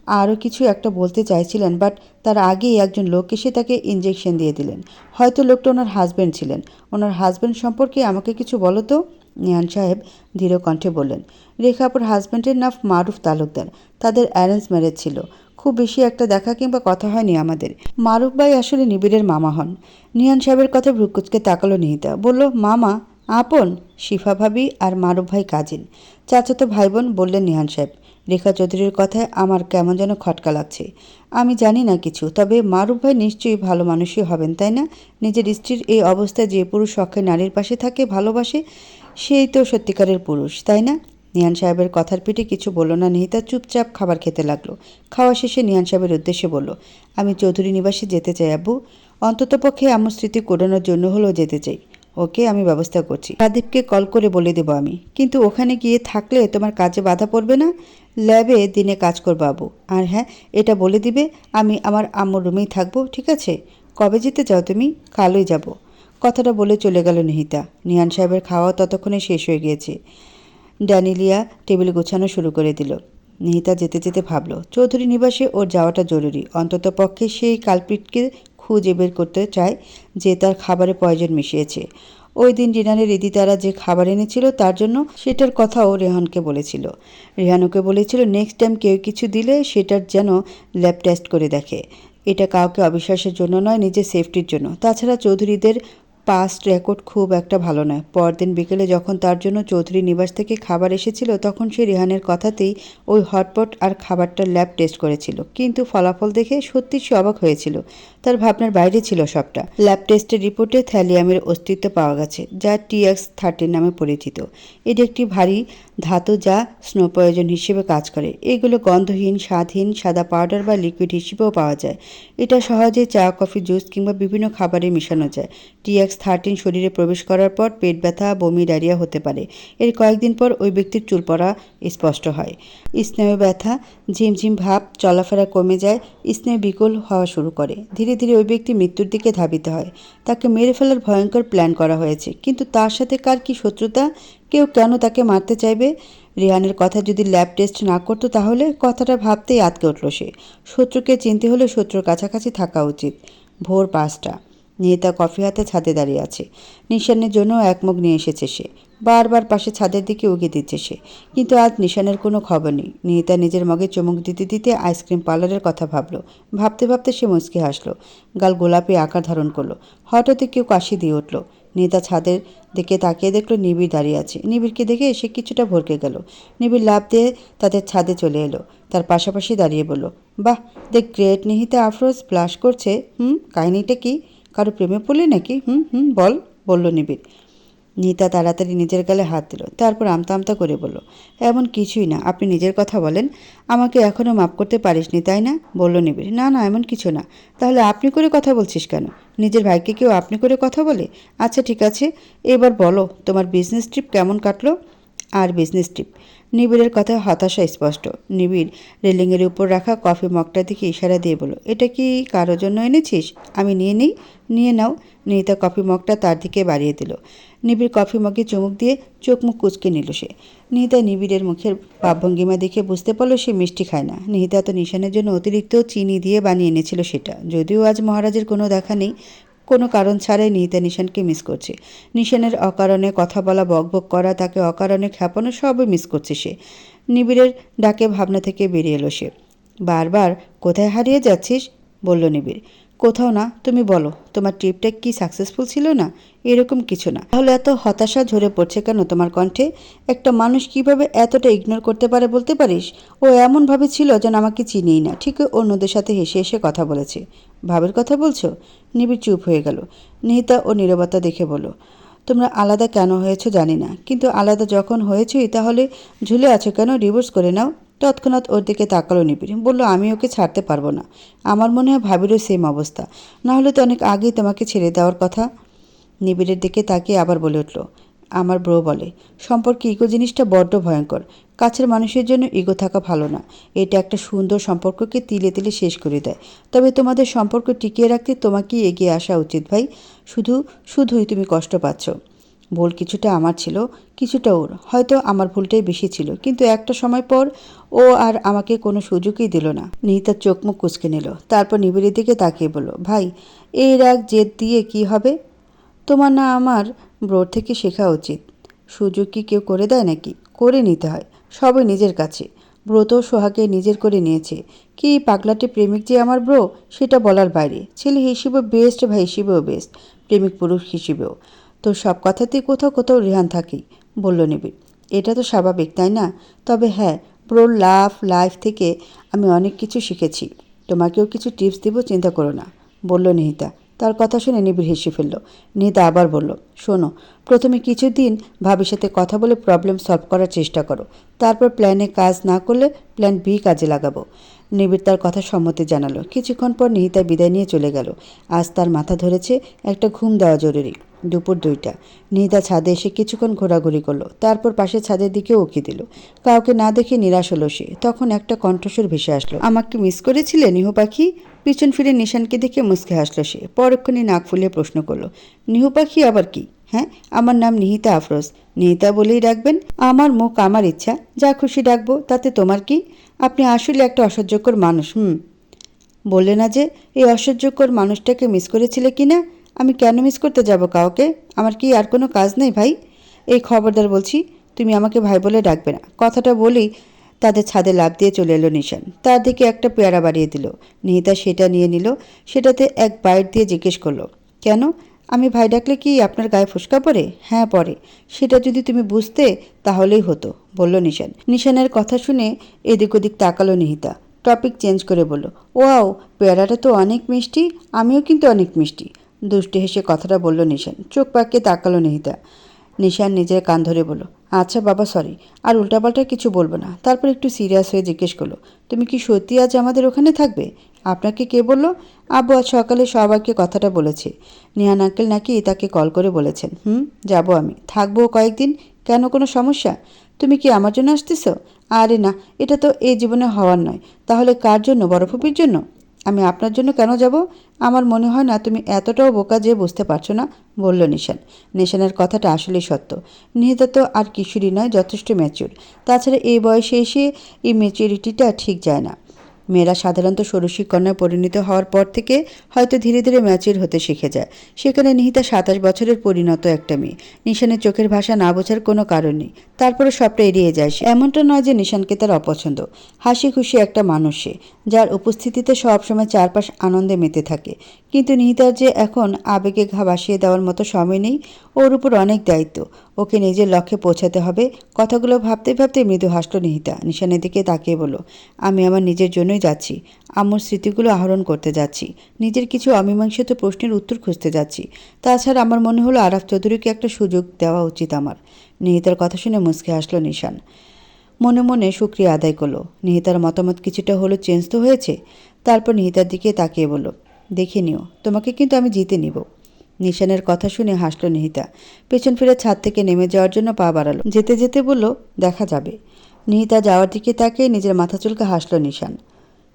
আরও কিছু একটা বলতে চাইছিলেন, বাট তার আগেই একজন লোক এসে তাকে ইঞ্জেকশন দিয়ে দিলেন। হয়তো লোকটা ওনার হাজব্যান্ড ছিলেন। ওনার হাজব্যান্ড সম্পর্কে আমাকে কিছু বলো তো। নিহান সাহেব ধীর কণ্ঠে বললেন, রেখাপুর হাজব্যান্ডের নাম মারুফ তালুকদার। তাদের অ্যারেঞ্জ ম্যারেজ ছিল। খুব বেশি একটা দেখা কিংবা কথা হয়নি আমাদের। মারুফ ভাই আসলে নিবিড়ের মামা হন। নিহান সাহেবের কথা ভ্রুকুচকে তাকালো নিহিতা। বলল, মামা? আপন? শিফা ভাবি আর মারুফ ভাই কাজিন, চাচাতো ভাই বোন, বললেন নিহান সাহেব। রেখা চৌধুরীর কথায় আমার কেমন যেন খটকা লাগছে। আমি জানি না কিছু, তবে মারুফ ভাই নিশ্চয়ই ভালো মানুষই হবেন, তাই না? নিজের স্ত্রীর এই অবস্থায় যে পুরুষ শখে নারীর পাশে থাকে, ভালোবাসে, সেই তো সত্যিকারের পুরুষ, তাই না? নিহান সাহেবের কথার পিঠে কিছু বলল না নিহিতা। চুপচাপ খাবার খেতে লাগলো। খাওয়া শেষে নিহান সাহেবের উদ্দেশ্যে বলল, আমি চৌধুরী নিবাসে যেতে চাই আব্বু। অন্ততপক্ষে আমার স্মৃতি কোডানোর জন্য হলেও যেতে চাই। ওকে, আমি ব্যবস্থা করছি। রাদীপকে কল করে বলে দেবো আমি। কিন্তু ওখানে গিয়ে থাকলে তোমার কাজে বাধা পড়বে না? ল্যাবে দিনে কাজ করবো আব্বু। আর হ্যাঁ, এটা বলে দিবে আমি আমার আম্মুর রুমেই থাকবো, ঠিক আছে? কবে যেতে চাও তুমি? কালই যাব। কথাটা বলে চলে গেল নিহিতা। নিহান সাহেবের খাওয়া ততক্ষণে শেষ হয়ে গিয়েছে। ড্যানিলিয়া টেবিল গোছানো শুরু করে দিল। নিহিতা যেতে যেতে ভাবল, চৌধুরী নিবাসে ওর যাওয়াটা জরুরি। অন্তত পক্ষে সেই কালপিটকে খুঁজে বের করতে চায় যে তার খাবারে পয়জন মিশিয়েছে। ওই দিন ডিনারে রিদিতারা যে খাবার এনেছিল তার জন্য সেটার কথাও রেহানকে বলেছিল। রেহান ওকে বলেছিল নেক্সট টাইম কেউ কিছু দিলে সেটার যেন ল্যাব টেস্ট করে দেখে। এটা কাউকে অবিশ্বাসের জন্য নয়, নিজের সেফটির জন্য। তাছাড়া চৌধুরীদের পাস্ট রেকর্ড খুব একটা ভালো নয়। পরদিন বিকেলে যখন তার জন্য চৌধুরী নিবাস থেকে খাবার এসেছিল তখন সে রেহানের কথাতেই ওই হটপট আর খাবারটার ল্যাব টেস্ট করেছিল, কিন্তু ফলাফল দেখে সত্যি সে অবাক হয়েছিল। তার ভাবনার বাইরে ছিল সবটা। ল্যাব টেস্টের রিপোর্টে থ্যালিয়ামের অস্তিত্ব পাওয়া গেছে, যা TX13 নামে পরিচিত। এটি একটি ভারী ধাতু যা স্নো পয়জন হিসেবে কাজ করে। এগুলো গন্ধহীন, স্বাদহীন, সাদা পাউডার বা লিকুইড হিসেবেও পাওয়া যায়। এটা সহজে চা, কফি, জুস কিংবা বিভিন্ন খাবারে মেশানো যায়। TX13 শরীরে প্রবেশ করার পর পেট ব্যথা, বমি, ডায়রিয়া হতে পারে। এর কয়েকদিন পর ওই ব্যক্তির চুল পড়া স্পষ্ট হয়, স্নায়ু ব্যথা, ঝিমঝিম ভাব, চলাফেরা কমে যায়, স্নায়ু বিকল হওয়া শুরু করে। ধীরে ধীরে ওই ব্যক্তি মৃত্যুর দিকে ধাবিত হয়। তাকে মেরে ফেলার ভয়ঙ্কর প্ল্যান করা হয়েছে, কিন্তু তার সাথে কার কি শত্রুতা, কেউ কেন তাকে মারতে চাইবে? রিহানের কথা যদি ল্যাব টেস্ট না করতো তাহলে? কথাটা ভাবতেই আটকে উঠল সে। শত্রুকে চিনতে হলে শত্রুর কাছাকাছি থাকা উচিত। ভোর 5টা। নিহিতা কফি হাতে ছাদে দাঁড়িয়ে আছে। নিশানের জন্য এক মগ নিয়ে এসেছে সে। বারবার পাশে ছাদের দিকে উগিয়ে দিচ্ছে সে, কিন্তু আজ নিশানের কোনো খবর নেই। নিহিতা নিজের মগে চুমুক দিতে দিতে আইসক্রিম পার্লারের কথা ভাবল। ভাবতে ভাবতে সে মুচকি হাসল। গাল গোলাপি আকার ধারণ করলো। হঠাৎই কেউ কাশি দিয়ে উঠল। নিহিতা ছাদের দিকে তাকিয়ে দেখলো নিবিড় দাঁড়িয়ে আছে। নিবিড়কে দেখে সে কিছুটা ভরকে গেল। নিবিড় লাফ দিয়ে তাদের ছাদে চলে এলো। তার পাশাপাশি দাঁড়িয়ে বলল, বাহ, দ্য গ্রেট নিহিতা আফরোজ ব্লাশ করছে। কাহিনীটা কি? কারো প্রেমে পড়লি নাকি? বল, বলল নিবিড়। নিতা তাড়াতাড়ি নিজের গালে হাত দিল, তারপর আমতা আমতা করে বলল, এমন কিছুই না, আপনি নিজের কথা বলেন। আমাকে এখনও মাফ করতে পারিসনি তাই না? বলল নিবিড়। না না, এমন কিছু না। তাহলে আপনি করে কথা বলছিস কেন? নিজের ভাইকে কেউ আপনি করে কথা বলে? আচ্ছা ঠিক আছে, এবার বলো তোমার বিজনেস ট্রিপ কেমন কাটলো? আর বিজনেস ট্রিপ? নিবিড়ের কথায় হতাশা স্পষ্ট। নিবিড় রেলিংয়ের উপর রাখা কফি মগটার দিকে ইশারা দিয়ে বলল, এটা কি কারোর জন্য এনেছিস? আমি নিয়ে নিই। নিয়ে নাও। নিহিতা কফি মগটা তার দিকে বাড়িয়ে দিল। নিবিড় কফি মগে চুমুক দিয়ে চোখ মুখ কুঁচকে নিল সে। নিহিতা নিবিড়ের মুখের ভাবভঙ্গিমা দেখে বুঝতে পারল সে মিষ্টি খায় না। নিহিতা তো নিশানের জন্য অতিরিক্ত চিনি দিয়ে বানিয়ে এনেছিল সেটা। যদিও আজ মহারাজের কোনো দেখা নেই, কোনো কারণ ছাড়াই নিহিতা নিশানকে মিস করছে। নিশানের অকারণে কথা বলা, বকবক করা, তাকে অকারণে খ্যাপানো সবই মিস করছে সে। নিবিড়ের ডাকে ভাবনা থেকে বেরিয়ে এলো সে। বারবার কোথায় হারিয়ে যাচ্ছিস? বলল নিবিড়। কোথাও না, তুমি বলো তোমার ট্রিপটা কি সাকসেসফুল ছিল না? এরকম কিছু না। তাহলে এত হতাশা ঝরে পড়ছে কেন তোমার কণ্ঠে? একটা মানুষ কিভাবে এতটা ইগনোর করতে পারে বলতে পারিস? ও এমনভাবে ছিল যেন আমাকে চিনিই না, ঠিক অন্যদের সাথে হেসে হেসে কথা বলেছে। ভাবের কথা বলছো? নিবিড় চুপ হয়ে গেল। নিহিতা ও নীরবতা দেখে বলো, তোমরা আলাদা কেন হয়েছো জানি না, কিন্তু আলাদা যখন হয়েছই তাহলে ঝুলে আছো কেন? ডিভোর্স করে নাও। তৎক্ষণাৎ ওর দিকে তাকালো নিবিড়। বলল, আমি ওকে ছাড়তে পারবো না। আমার মনে হয় ভাবিরও সেম অবস্থা। না হলে তো অনেক আগেই তোমাকে ছেড়ে দেওয়ার কথা। নিবিড়ের দিকে তাকিয়ে আবার বলে উঠল, আমার ব্রো বলে, সম্পর্কে ইগো জিনিসটা বড্ড ভয়ঙ্কর। কাছের মানুষের জন্য ইগো থাকা ভালো না। এটা একটা সুন্দর সম্পর্ককে তিলে তিলে শেষ করে দেয়। তবে তোমাদের সম্পর্ক টিকিয়ে রাখতে তোমাকেই এগিয়ে আসা উচিত ভাই। শুধুই তুমি কষ্ট পাচ্ছ। ভুল কিছুটা আমার ছিল, কিছুটা ওর। হয়তো আমার ভুলটাই বেশি ছিল, কিন্তু একটা সময় পর ও আর আমাকে কোনো সুযোগই দিল না। নিহিতার চোখ মুখ কুঁচকে নিল। তারপর নিবিড়ের দিকে তাকিয়ে বলল, ভাই, এই রাগ জেদ দিয়ে কি হবে? তোমার না আমার ব্রোর থেকে শেখা উচিত। সুযোগ কি কেউ করে দেয় নাকি? করে নিতে হয়। সবই নিজের কাছে। ব্রো তো সোহাকে নিজের করে নিয়েছে। কি পাগলাটে প্রেমিক যে আমার ব্রো, সেটা বলার বাইরে। ছেলে হিসেবেও বেস্ট, ভাই হিসেবেও বেস্ট, প্রেমিক পুরুষ হিসেবেও। তো সব কথাতেই কোথাও কোথাও রেহান থাকেই, বলল নিবিড়। এটা তো স্বাভাবিক তাই না? তবে হ্যাঁ, ব্রোর লাইফ থেকে আমি অনেক কিছু শিখেছি। তোমাকেও কিছু টিপস দিব, চিন্তা করো না, বলল নিহিতা। তার কথা শুনে নিবিড় হেসে ফেলল। নিহিতা আবার বলল, শোনো, প্রথমে কিছুদিন ভাবির সাথে কথা বলে প্রবলেম সলভ করার চেষ্টা করো। তারপর প্ল্যানে কাজ না করলে প্ল্যান বি কাজে লাগাবো। নিবিড় তার কথা সম্মতি জানালো। কিছুক্ষণ পর নিহিতা বিদায় নিয়ে চলে গেল। আজ তার মাথা ধরেছে একটা ঘুম দেওয়া জরুরি। দুপুর 2টা। নিহিতা ছাদে এসে কিছুক্ষণ ঘোরাঘুরি করলো, তারপর পাশের ছাদের দিকেও উঁকি দিল। কাউকে না দেখে নিরাশ হলো সে। তখন একটা কণ্ঠস্বর ভেসে আসলো, আমাকে মিস করেছিলে নিহু পাখি? পিছন ফিরে নিশানকে দেখে মুচকে হাসল সে। পরক্ষণে নাক ফুলিয়ে প্রশ্ন করলো, নিহু পাখি আবার কি? হ্যাঁ, আমার নাম নিহিতা আফরোজ। নিহিতা বলেই ডাকবেন। আমার মুখ আমার ইচ্ছা, যা খুশি ডাকবো, তাতে তোমার কি? আপনি আসলে একটা অসহ্যকর মানুষ। বললে না যে এই অসহ্যকর মানুষটাকে মিস করেছিলে কি না? আমি কেন মিস করতে যাব কাউকে? আমার কি আর কোনো কাজ নেই ভাই? এই খবরদার বলছি, তুমি আমাকে ভাই বলে ডাকবে না। কথাটা বলেই তাদের ছাদে লাফ দিয়ে চলে এলো নিশান। তার দিকে একটা পেয়ারা বাড়িয়ে দিল। নিহিতা সেটা নিয়ে নিল। সেটাতে এক বাইট দিয়ে জিজ্ঞেস করলো, কেন? আমি ভাই ডাকলে কি আপনার গায়ে ফোস্কা পড়ে? হ্যাঁ পড়ে। সেটা যদি তুমি বুঝতে তাহলেই হতো, বলল নিশান। নিশানের কথা শুনে এদিক ওদিক তাকালো নিহিতা। টপিক চেঞ্জ করে বলল, ওয়াও, পেয়ারাটা তো অনেক মিষ্টি। আমিও কিন্তু অনেক মিষ্টি। দুষ্টু হেসে কথাটা বলল নিশান। চোখ পাকিয়ে তাকালো নিহিতা। নিশান নিজের কান ধরে বলল, আচ্ছা বাবা সরি, আর উল্টাপাল্টা কিছু বলবো না। তারপর একটু সিরিয়াস হয়ে জিজ্ঞেস করলো, তুমি কি সত্যি আজ আমাদের ওখানে থাকবে? আপনাকে কে বলল? আব্বু আজ সকালে সবাইকে কথাটা বলেছে। নিহান আঙ্কেল নাকি তাকে কল করে বলেছেন। যাবো আমি, থাকবো কয়েকদিন। কেন, কোনো সমস্যা? তুমি কি আমার জন্য আসতেছ? আরে না, এটা তো এই জীবনে হওয়ার নয়। তাহলে কার জন্য? বড় ফুপির জন্য? আমি আপনার জন্য কেন যাব? আমার মনে হয় না তুমি এতটাও বোকা যে বুঝতে পারছো না, বলল নিশান। নিশানের কথাটা আসলেই সত্য। নিহিতা তো আর কিশোরী নয়, যথেষ্ট ম্যাচিউর। তাছাড়া এই বয়সে এসে এই ম্যাচুরিটিটা ঠিক যায় না। মেয়েরা সাধারণত ষোড়শী কন্যায় পরিণত হওয়ার পর থেকে হয়তো ধীরে ধীরে ম্যাচিউর হতে শিখে যায়। সেখানে নিহিতা ২৭ বছরের পরিণত একটা মেয়ে। নিশানের চোখের ভাষা না বোঝার কোনো কারণ নেই। তারপরে সবটা এড়িয়ে যায় সে। এমনটা নয় যে নিশানকে তার অপছন্দ। হাসি খুশি একটা মানুষ সে, যার উপস্থিতিতে সবসময় চারপাশ আনন্দে মেতে থাকে। কিন্তু নিহিতার যে এখন আবেগে ঘা ভাসিয়ে দেওয়ার মতো সময় নেই। ওর উপর অনেক দায়িত্ব। ওকে নিজের লক্ষ্যে পৌঁছাতে হবে। কথাগুলো ভাবতে ভাবতে মৃদু হাসল নিহিতা। নিশানের দিকে তাকিয়ে বলল, আমি আমার নিজের জন্যই যাচ্ছি। আম্মুর স্মৃতিগুলো আহরণ করতে যাচ্ছি। নিজের কিছু অমীমাংসিত প্রশ্নের উত্তর খুঁজতে যাচ্ছি। তাছাড়া আমার মনে হলো আরাফ চৌধুরীকে একটা সুযোগ দেওয়া উচিত আমার। নিহিতার কথা শুনে মুচকে হাসল নিশান। মনে মনে শুক্রিয়া আদায় করলো। নিহিতার মতামত কিছুটা হলো চেঞ্জ তো হয়েছে। তারপর নিহিতার দিকে তাকিয়ে বলল, দেখে নিও, তোমাকে কিন্তু আমি জিতে নিব। নিশানের কথা শুনে হাসল নিহিতা। পেছন ফিরে ছাদ থেকে নেমে যাওয়ার জন্য পা বাড়ালো। যেতে যেতে বলল, দেখা যাবে। নিহিতা যাওয়ার দিকে তাকিয়ে নিজের মাথা চুলকে হাসল নিশান।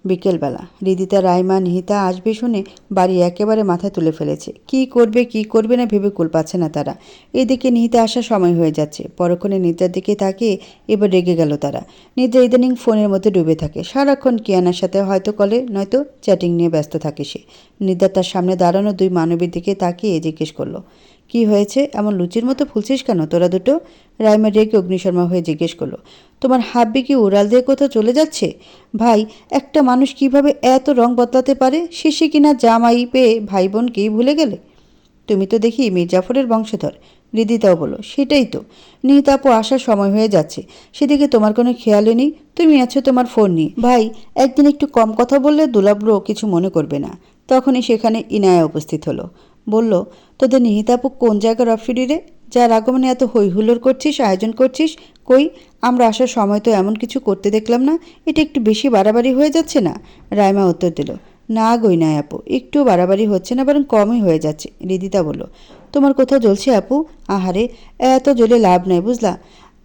বিকেলবেলা হৃদিতা, রাইমা, নিহিতা আসবে শুনে বাড়ি একেবারে মাথায় তুলে ফেলেছে। কি করবে কি করবে না ভেবে কুল পাচ্ছে না তারা। এদিকে নিহিতা আসার সময় হয়ে যাচ্ছে। পরক্ষণে নিদ্রার দিকে তাকিয়ে এবার রেগে গেল তারা। নিদ্রা ইদানিং ফোনের মধ্যে ডুবে থাকে। সারাক্ষণ কিয়ানার সাথে হয়তো কলে নয়তো চ্যাটিং নিয়ে ব্যস্ত থাকে সে। নিদ্রা তার সামনে দাঁড়ানো দুই মানবীর দিকে তাকিয়ে জিজ্ঞেস করলো, কি হয়েছে? এমন লুচির মতো ফুলছিস কেন তোরা দুটো? রাইমা রেগে অগ্নিশর্মা হয়ে জিজ্ঞেস করলো, তোমার হাব্বি কি উড়াল দিয়ে কোথাও চলে যাচ্ছে? ভাই, একটা মানুষ কিভাবে এত রং বদলাতে পারে? শেষে কিনা জামাই পেয়ে ভাই বোনকেই ভুলে গেলে? তুমি তো দেখি মির্জাফরের বংশধর। হৃদিতাও বলো, সেটাই তো। নিহিতা আপু আসার সময় হয়ে যাচ্ছে, সেদিকে তোমার কোনো খেয়ালই নেই। তুমি আছো তোমার ফোন নিয়ে। ভাই, একদিন একটু কম কথা বললে দুলাব্রো কিছু মনে করবে না। তখনই সেখানে ইনায়া উপস্থিত হলো। বলল, তোদের নিহিতা আপু কোন জায়গার অপসিডি রে? যার আগমনে এত হৈহুল্লোড় করছিস, আয়োজন করছিস? কই, আমরা আসার সময় তো এমন কিছু করতে দেখলাম না। এটা একটু বেশি বাড়াবাড়ি হয়ে যাচ্ছে না? রাইমা উত্তর দিল, না গইনায় আপু, একটু বাড়াবাড়ি হচ্ছে না, বরং কমই হয়ে যাচ্ছে। হৃদিতা বলল, তোমার কোথাও জ্বলছে আপু? আহারে, এত জ্বলে লাভ নাই বুঝলা।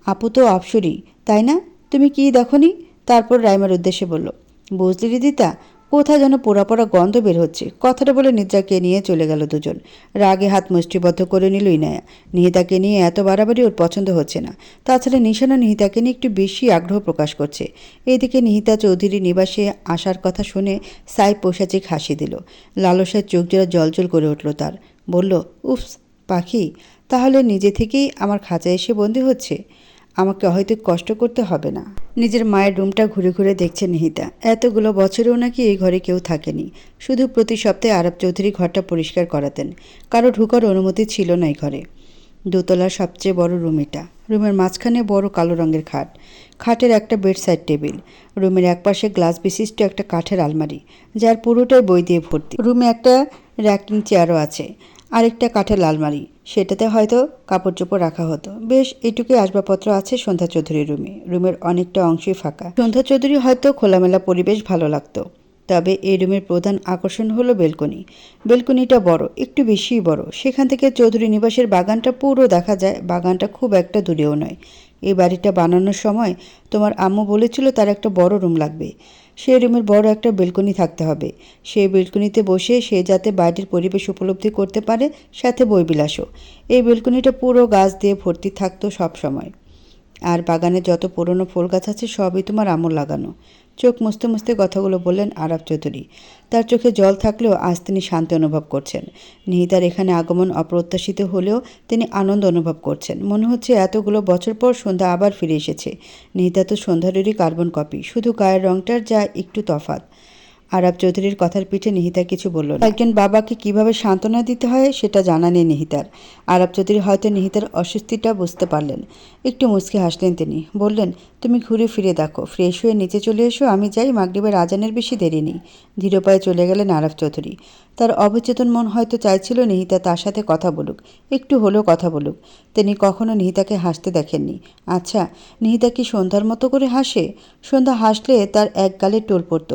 আপু তো অপসরই, তাই না? তুমি কি দেখনি? তারপর রাইমার উদ্দেশ্যে বলল, বুঝলি হৃদিতা, কোথায় যেন পোড়া পোড়া গন্ধ বের হচ্ছে। কথাটা বলে নিদ্রাকে নিয়ে চলে গেল দুজন। রাগে হাত মুষ্টিবদ্ধ করে নিল ইনায়া। নিহিতাকে নিয়ে এত বাড়াবাড়ি ওর পছন্দ হচ্ছে না। তাছাড়া নিশানা নিহিতাকে নিয়ে একটু বেশি আগ্রহ প্রকাশ করছে। এদিকে নিহিতা চৌধুরী নিবাসে আসার কথা শুনে সাই পোষাচিক হাসি দিল। লালসার চোখ জোড়া জলজল করে উঠল তার। বলল, উফস, পাখি তাহলে নিজে থেকেই আমার খাঁচায় এসে বন্দি হচ্ছে। আমাকে হয়তো কষ্ট করতে হবে না। নিজের মায়ের রুমটা ঘুরে ঘুরে দেখছে নিহিতা। এতগুলো বছরেও নাকি এই ঘরে কেউ থাকেনি। শুধু প্রতি সপ্তাহে আরব চৌধুরী ঘরটা পরিষ্কার করাতেন। কারো ঢুকার অনুমতি ছিল না এই ঘরে। দোতলার সবচেয়ে বড় রুম এটা। রুমের মাঝখানে বড় কালো রঙের খাট। খাটের একটা বেডসাইড টেবিল। রুমের একপাশে গ্লাস বিশিষ্ট একটা কাঠের আলমারি, যার পুরোটাই বই দিয়ে ভর্তি। রুমে একটা র্যাকিং চেয়ারও আছে। আরেকটা কাঠের আলমারি, সেটাতে হয়তো কাপড় চোপড় রাখা হতো। বেশ এটুকুই আসবাবপত্র আছে সন্ধ্যা চৌধুরীর রুমে। রুমের অনেকটা অংশই ফাঁকা। সন্ধ্যা চৌধুরী হয়তো খোলামেলা পরিবেশ ভালো লাগতো। তবে এই রুমের প্রধান আকর্ষণ হলো বেলকনি। বেলকনিটা বড়, একটু বেশিই বড়। সেখান থেকে চৌধুরী নিবাসের বাগানটা পুরো দেখা যায়। বাগানটা খুব একটা দূরেও নয়। এই বাড়িটা বানানোর সময় তোমার আম্মু বলেছিল তার একটা বড় রুম লাগবে। সেই রুমের বড় একটা বেলকনি থাকতে হবে। সেই বেলকনিতে বসে সে যাতে বাইরের পরিবেশ উপলব্ধি করতে পারে, সাথে বইবিলাসও। এই বেলকনিটা পুরো গাছ দিয়ে ভর্তি থাকতো সব সময়। আর বাগানে যত পুরনো ফুল গাছ আছে সবই তোমার আম্মুর লাগানো। চোখ মুছতে মুছতে কথাগুলো বললেন আরাফ চৌধুরী। তার চোখে জল থাকলেও আজ তিনি শান্তি অনুভব করছেন। নিহিতার এখানে আগমন অপ্রত্যাশিত হলেও তিনি আনন্দ অনুভব করছেন। মনে হচ্ছে এতগুলো বছর পর সন্ধ্যা আবার ফিরে এসেছে। নিহিতা তো সন্ধ্যারেরই কার্বন কপি, শুধু গায়ের রংটার যা একটু তফাৎ। আরাফ চৌধুরীর কথার পিঠে নিহিতা কিছু বলল না। একজন বাবাকে কিভাবে সান্ত্বনা দিতে হয় সেটা জানা নেই নিহিতার। আরাফ চৌধুরী হয়তো নিহিতার অস্বস্তিটা বুঝতে পারলেন। একটু মুচকি হাসলেন তিনি। বললেন, তুমি ঘুরে ফিরে দেখো, ফ্রেশ হয়ে নিচে চলে এসো, আমি যাই, মাগরিবের আজানের বেশি দেরি নেই। ধীর পায়ে চলে গেলেন আরাফ চৌধুরী। তার অবচেতন মন হয়তো চাইছিল নিহিতা তার সাথে কথা বলুক, একটু হলেও কথা বলুক। তিনি কখনো নিহিতাকে হাসতে দেখেননি। আচ্ছা, নিহিতা কি সন্ধ্যার মতো করে হাসে? সন্ধ্যা হাসলে তার এক গালে টোল পড়ত।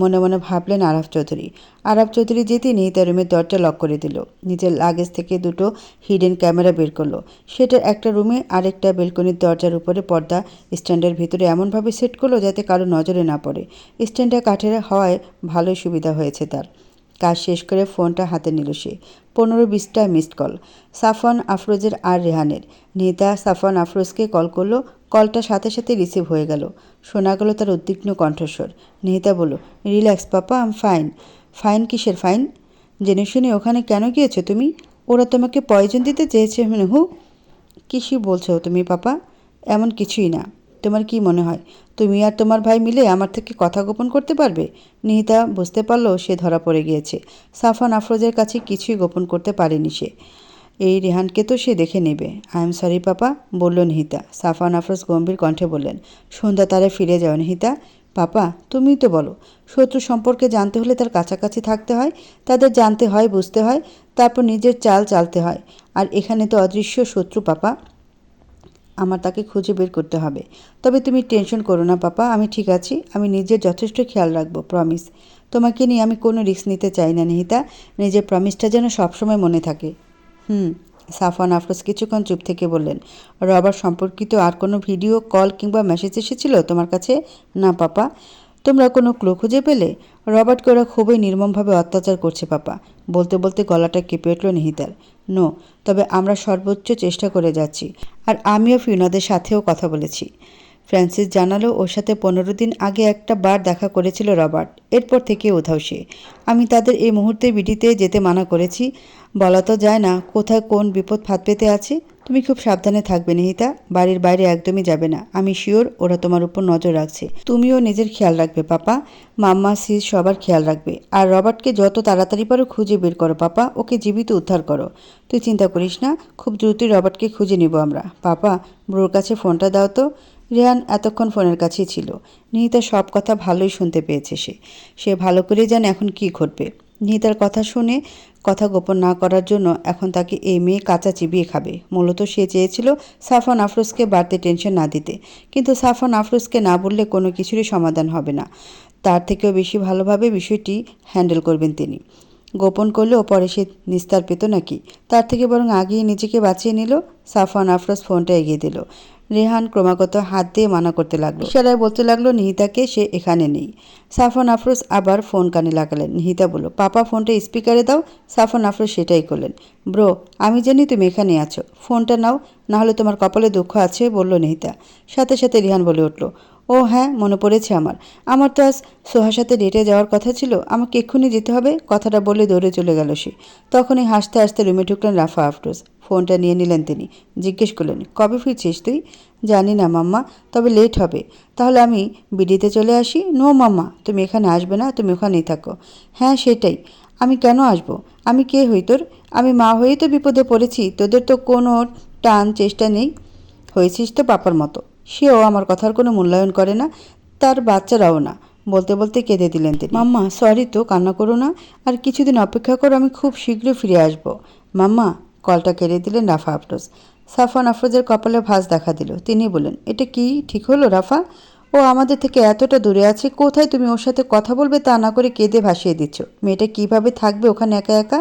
মনে মনে ভাবলেন আরাফ চৌধুরী। আরাফ চৌধুরী যেতে নিহিতা রুমের দরজা লক করে দিল। নিজের লাগেজ থেকে দুটো হিডেন ক্যামেরা বের করলো। সেটার একটা রুমে আরেকটা বেলকনির দরজার উপরে পর্দা স্ট্যান্ডের ভিতরে এমনভাবে সেট করলো যাতে কারো নজরে না পড়ে। স্ট্যান্ডটা কাঠের হওয়ায় ভালোই সুবিধা হয়েছে তার। কাজ শেষ করে ফোনটা হাতে নিল সে। 15-20টা মিসড কল, সাফওয়ান আফরোজের আর রেহানের। নিহিতা সাফওয়ান আফরোজকে কল করলো। কলটা সাথে সাথে রিসিভ হয়ে গেল। শোনা গেল তার উদ্বিগ্ন কণ্ঠস্বর। নিহিতা বলল, relax papa, I'm fine. Fine কিসের ফাইন? জেনে শুনে ওখানে কেন গিয়েছো তুমি? ওরা তোমাকে পয়জন দিতে চেয়েছে হু? কিসই বলছো তুমি পাপা? এমন কিছুই না। তোমার কি মনে হয় তুমি আর তোমার ভাই মিলে আমার থেকে কথা গোপন করতে পারবে? নিহিতা বুঝতে পারল সে ধরা পড়ে গিয়েছে। সাফওয়ান আফরোজের কাছে কিছুই গোপন করতে পারেনি সে। এই রেহানকে তো সে দেখে নেবে। আই এম সরি পাপা, বলল নিহিতা। সাফওয়ান আফরোজ গম্ভীর কণ্ঠে বললেন, সন্ধ্যা তারে ফিরে যাও নিহিতা। পাপা, তুমিই তো বলো, শত্রু সম্পর্কে জানতে হলে তার কাছাকাছি থাকতে হয়, তাদের জানতে হয়, বুঝতে হয়, তারপর নিজের চাল চালতে হয়। আর এখানে তো অদৃশ্য শত্রু পাপা। আমার তাকে খুঁজে বের করতে হবে। তবে তুমি টেনশন করো না পাপা, আমি ঠিক আছি। আমি নিজের যথেষ্ট খেয়াল রাখবো, প্রমিস। তোমাকে নিয়ে আমি কোনো রিস্ক নিতে চাই না নিহিতা। নিজের প্রমিসটা যেন সবসময় মনে থাকে। সাফওয়ান আফরোজ কিছুক্ষণ চুপ থেকে বললেন, রবার্ট সম্পর্কিত আর কোনো ভিডিও কল কিংবা মেসেজ এসেছিল তোমার কাছে? না পাপা। তোমরা কোনো ক্লু খুঁজে পেলে? রবার্টকে ওরা খুবই নির্মমভাবে অত্যাচার করছে পাপা। বলতে বলতে গলাটা কেঁপে উঠল নিহিতার। নো, তবে আমরা সর্বোচ্চ চেষ্টা করে যাচ্ছি। আর আমিও ফিওনাদের সাথেও কথা বলেছি। ফ্রান্সিস জানালো ওর সাথে 15 দিন আগে একটা বার দেখা করেছিল রবার্ট। এরপর থেকে উধাও সে। আমি তাদের এই মুহূর্তে বিডিতে যেতে মানা করেছি। বলা তো যায় না কোথায় কোন বিপদ ফাঁদ পেতে আছে। তুমি খুব সাবধানে থাকবে নিহিতা, বাড়ির বাইরে একদমই যাবে না। আমি শিওর ওরা তোমার উপর নজর রাখছে। তুমিও নিজের খেয়াল রাখবে পাপা। মাম্মা সিস সবার খেয়াল রাখবে। আর রবার্টকে যত তাড়াতাড়ি পারো খুঁজে বের করো পাপা, ওকে জীবিত উদ্ধার করো। তুই চিন্তা করিস না, খুব দ্রুতই রবার্টকে খুঁজে নিব আমরা। পাপা, ব্রোর কাছে ফোনটা দাও তো। রেহান এতক্ষণ ফোনের কাছেই ছিল। নিহিতা সব কথা ভালোই শুনতে পেয়েছে সে ভালো করেই জানে এখন কি ঘটবে। নিহিতার কথা শুনে কথা গোপন না করার জন্য এখন তাকে এই মেয়ে কাঁচা চিবিয়ে খাবে। মূলত সে চেয়েছিল সাফওয়ান আফরোজকে বাড়তে টেনশন না দিতে, কিন্তু সাফওয়ান আফরোজকে না বললে কোনো কিছুরই সমাধান হবে না। তার থেকেও বেশি ভালোভাবে বিষয়টি হ্যান্ডেল করবেন তিনি। গোপন করলেও পরে সে নিস্তার পেত নাকি? তার থেকে বরং আগেই নিজেকে বাঁচিয়ে নিল। সাফওয়ান আফরোজ ফোনটা এগিয়ে দিল। রেহান ক্রমাগত হাত দিয়ে মানা করতে লাগলো, ইশারায় বলতে লাগলো নিহিতাকে সে এখানে নেই। সাফওয়ান আফরোজ আবার ফোন কানে লাগালেন। নিহিতা বলল, পাপা ফোনটা স্পিকারে দাও। সাফওয়ান আফরোজ সেটাই করলেন। ব্রো, আমি জানি তুমি এখানে আছো, ফোনটা নাও, না হলে তোমার কপালে দুঃখ আছে, বলল নিহিতা। সাথে সাথে রেহান বলে উঠল, ও হ্যাঁ, মনে পড়েছে আমার তো আজ সোহার সাথে ডেটে যাওয়ার কথা ছিল, আমাকে এক্ষুনি যেতে হবে। কথাটা বলে দৌড়ে চলে গেল সে। তখনই হাসতে হাসতে রুমে ঢুকলেন রাফা আফরোজ। ফোনটা নিয়ে নিলেন তিনি। জিজ্ঞেস করলেন, কবে ফিরছিস তুই? জানি না মাম্মা, তবে লেট হবে। তাহলে আমি বিডিতে চলে আসি? নো মাম্মা, তুমি এখানে আসবে না, তুমি ওখানেই থাকো। হ্যাঁ সেটাই, আমি কেন আসবো? আমি কে হই তোর? আমি মা হয়েই তো বিপদে পড়েছি, তোদের তো কোনো টান চেষ্টা নেই। হয়েছিস তো পাপার মতো। সেও আমার কথার কোনো মূল্যায়ন করে না, তার বাচ্চারাও না। বলতে বলতে কেঁদে দিলেন তিনি। মাম্মা সরি তো, কান্না করো না, আর কিছুদিন অপেক্ষা করো, আমি খুব শীঘ্রই ফিরে আসবো। মাম্মা, কলটা কেড়ে দিলেন রাফা আফরোজ। সাফওয়ান আফরোজের কপালে ভাঁজ দেখা দিল। তিনি বললেন, এটা কি ঠিক হলো রাফা? ও আমাদের থেকে এতটা দূরে আছে, কোথায় তুমি ওর সাথে কথা বলবে তা না করে কেঁদে ভাসিয়ে দিচ্ছ। মেয়েটা কিভাবে থাকবে ওখানে একা একা?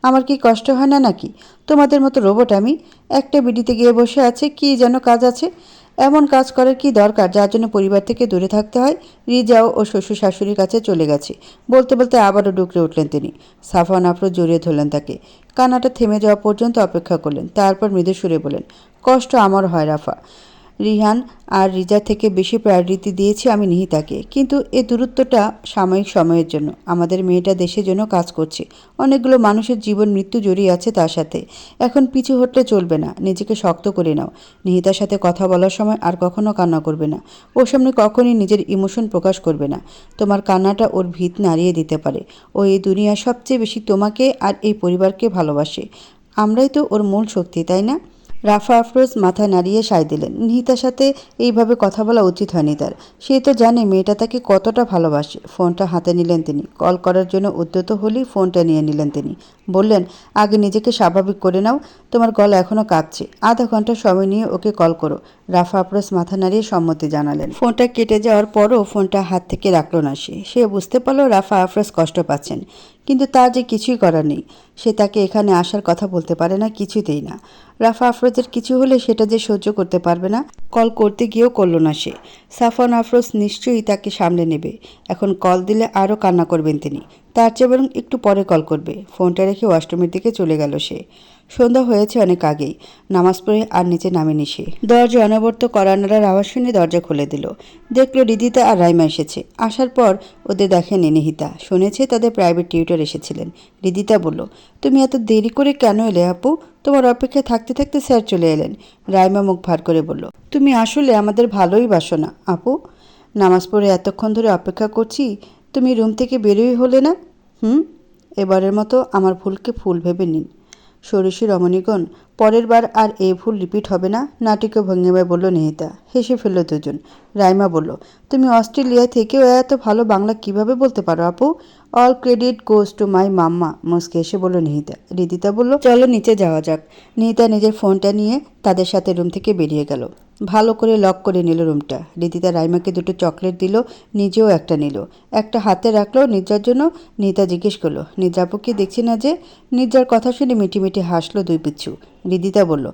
আমার কি কষ্ট হয় না নাকি? তোমাদের মতো রোবট আমি? একটা বিডিতে গিয়ে বসে আছে, কি যেন কাজ আছে। এমন কাজ করার কি দরকার যার জন্য পরিবার থেকে দূরে থাকতে হয়? রিজাও ও শ্বশুর শাশুড়ির কাছে চলে গেছে। বলতে বলতে আবারও ডুকরে উঠলেন তিনি। সাফওয়ান আফরোজ জড়িয়ে ধরলেন তাকে। কান্নাটা থেমে যাওয়া পর্যন্ত অপেক্ষা করলেন। তারপর মৃদু সুরে বলেন, কষ্ট আমার হয় রাফা। রিহান আর রিজা থেকে বেশি প্রায়োরিটি দিয়েছি আমি নিহিতাকে। কিন্তু এই দূরত্বটা সাময়িক সময়ের জন্য। আমাদের মেয়েটা দেশের জন্য কাজ করছে, অনেকগুলো মানুষের জীবন মৃত্যু জড়িয়ে আছে তার সাথে। এখন পিছু হটলে চলবে না, নিজেকে শক্ত করে নাও। নিহিতার সাথে কথা বলার সময় আর কখনো কান্না করবে না, ওর সামনে কখনই নিজের ইমোশন প্রকাশ করবে না। তোমার কান্নাটা ওর ভিত নাড়িয়ে দিতে পারে। ও এই দুনিয়ার সবচেয়ে বেশি তোমাকে আর এই পরিবারকে ভালোবাসে। আমরাই তো ওর মূল শক্তি, তাই না? রাফা আফরোজ মাথা নাড়িয়ে সায় দিলেন। নিহিতার সাথে এইভাবে কথা বলা উচিত হয়নি তার। সে তো জানে মেয়েটা তাকে কতটা ভালোবাসে। ফোনটা হাতে নিলেন তিনি। কল করার জন্য উদ্যত হলেই ফোনটা নিয়ে নিলেন তিনি। বললেন, আগে নিজেকে স্বাভাবিক করে নাও, তোমার গলা এখনও কাঁপছে। আধা ঘন্টা সময় নিয়ে ওকে কল করো। রাফা আফরোজ মাথা নাড়িয়ে সম্মতি জানালেন। ফোনটা কেটে যাওয়ার পরও ফোনটা হাত থেকে রাখল না সে বুঝতে পারল রাফা আফরোজ কষ্ট পাচ্ছেন, কিন্তু তার যে কিছুই করার নেই। সে তাকে এখানে আসার কথা বলতে পারে না, কিছুতেই না। রাফা আফরোজের কিছু হলে সেটা যে সহ্য করতে পারবে না, কল করতে গিয়েও করল না সে। সাফওয়ান আফরোজ নিশ্চয়ই তাকে সামলে নেবে। এখন কল দিলে আরও কান্না করবেন তিনি। তার চেয়ে বরং একটু পরে কল করবে। ফোনটা রেখে ওয়াশরুমের দিকে চলে গেল সে। সন্ধ্যা হয়েছে অনেক আগেই। নামাজ পড়ে আর নিচে নামেনি সে। দরজা অনবরত কড়া নাড়ার আওয়াজ শুনে দরজা খুলে দিল। দেখল রিদিতা আর রাইমা এসেছে। আসার পর ওদের দেখেনি নিহিতা। শুনেছে তাদের প্রাইভেট টিউটর এসেছিলেন। রিদিতা বলল, তুমি এত দেরি করে কেন এলে আপু? তোমার অপেক্ষায় থাকতে থাকতে স্যার চলে এলেন। রাইমা মুখ ভার করে বলল, তুমি আসলে আমাদের ভালোই বাসো না আপু। নামাজ পড়ে এতক্ষণ ধরে অপেক্ষা করছি, তুমি রুম থেকে বেরোই হলে না। এবারের মতো আমার ভুলকে ফুল ভেবে নিন। ষোড়শী রমণীগণ, পরের বার আর এই ভুল রিপিট হবে না, নাটকীয় ভঙ্গিমায় বলল নিহিতা। হেসে ফেলল দুজন। রাইমা বলল, তুমি অস্ট্রেলিয়া থেকেও এত ভালো বাংলা কিভাবে বলতে পারো আপু? All credit goes to my mamma. মুস্কে এসে বলল নিহিতা। রিদিতা বলল, চলো নিচে যাওয়া যাক। নিহিতা নিজের ফোনটা নিয়ে তাদের সাথে রুম থেকে বেরিয়ে গেল। ভালো করে লক করে নিল রুমটা। রিদিতা রাইমাকে দুটো চকলেট দিল, নিজেও একটা নিল। একটা হাতে রাখলো নির্জার জন্য। নিহিতা জিজ্ঞেস করলো, নির্জা আপুকে দেখছি না যে? নির্জার কথা শুনে মিটি মিটি হাসলো দুই পিচ্ছু। রিদিতা বলল,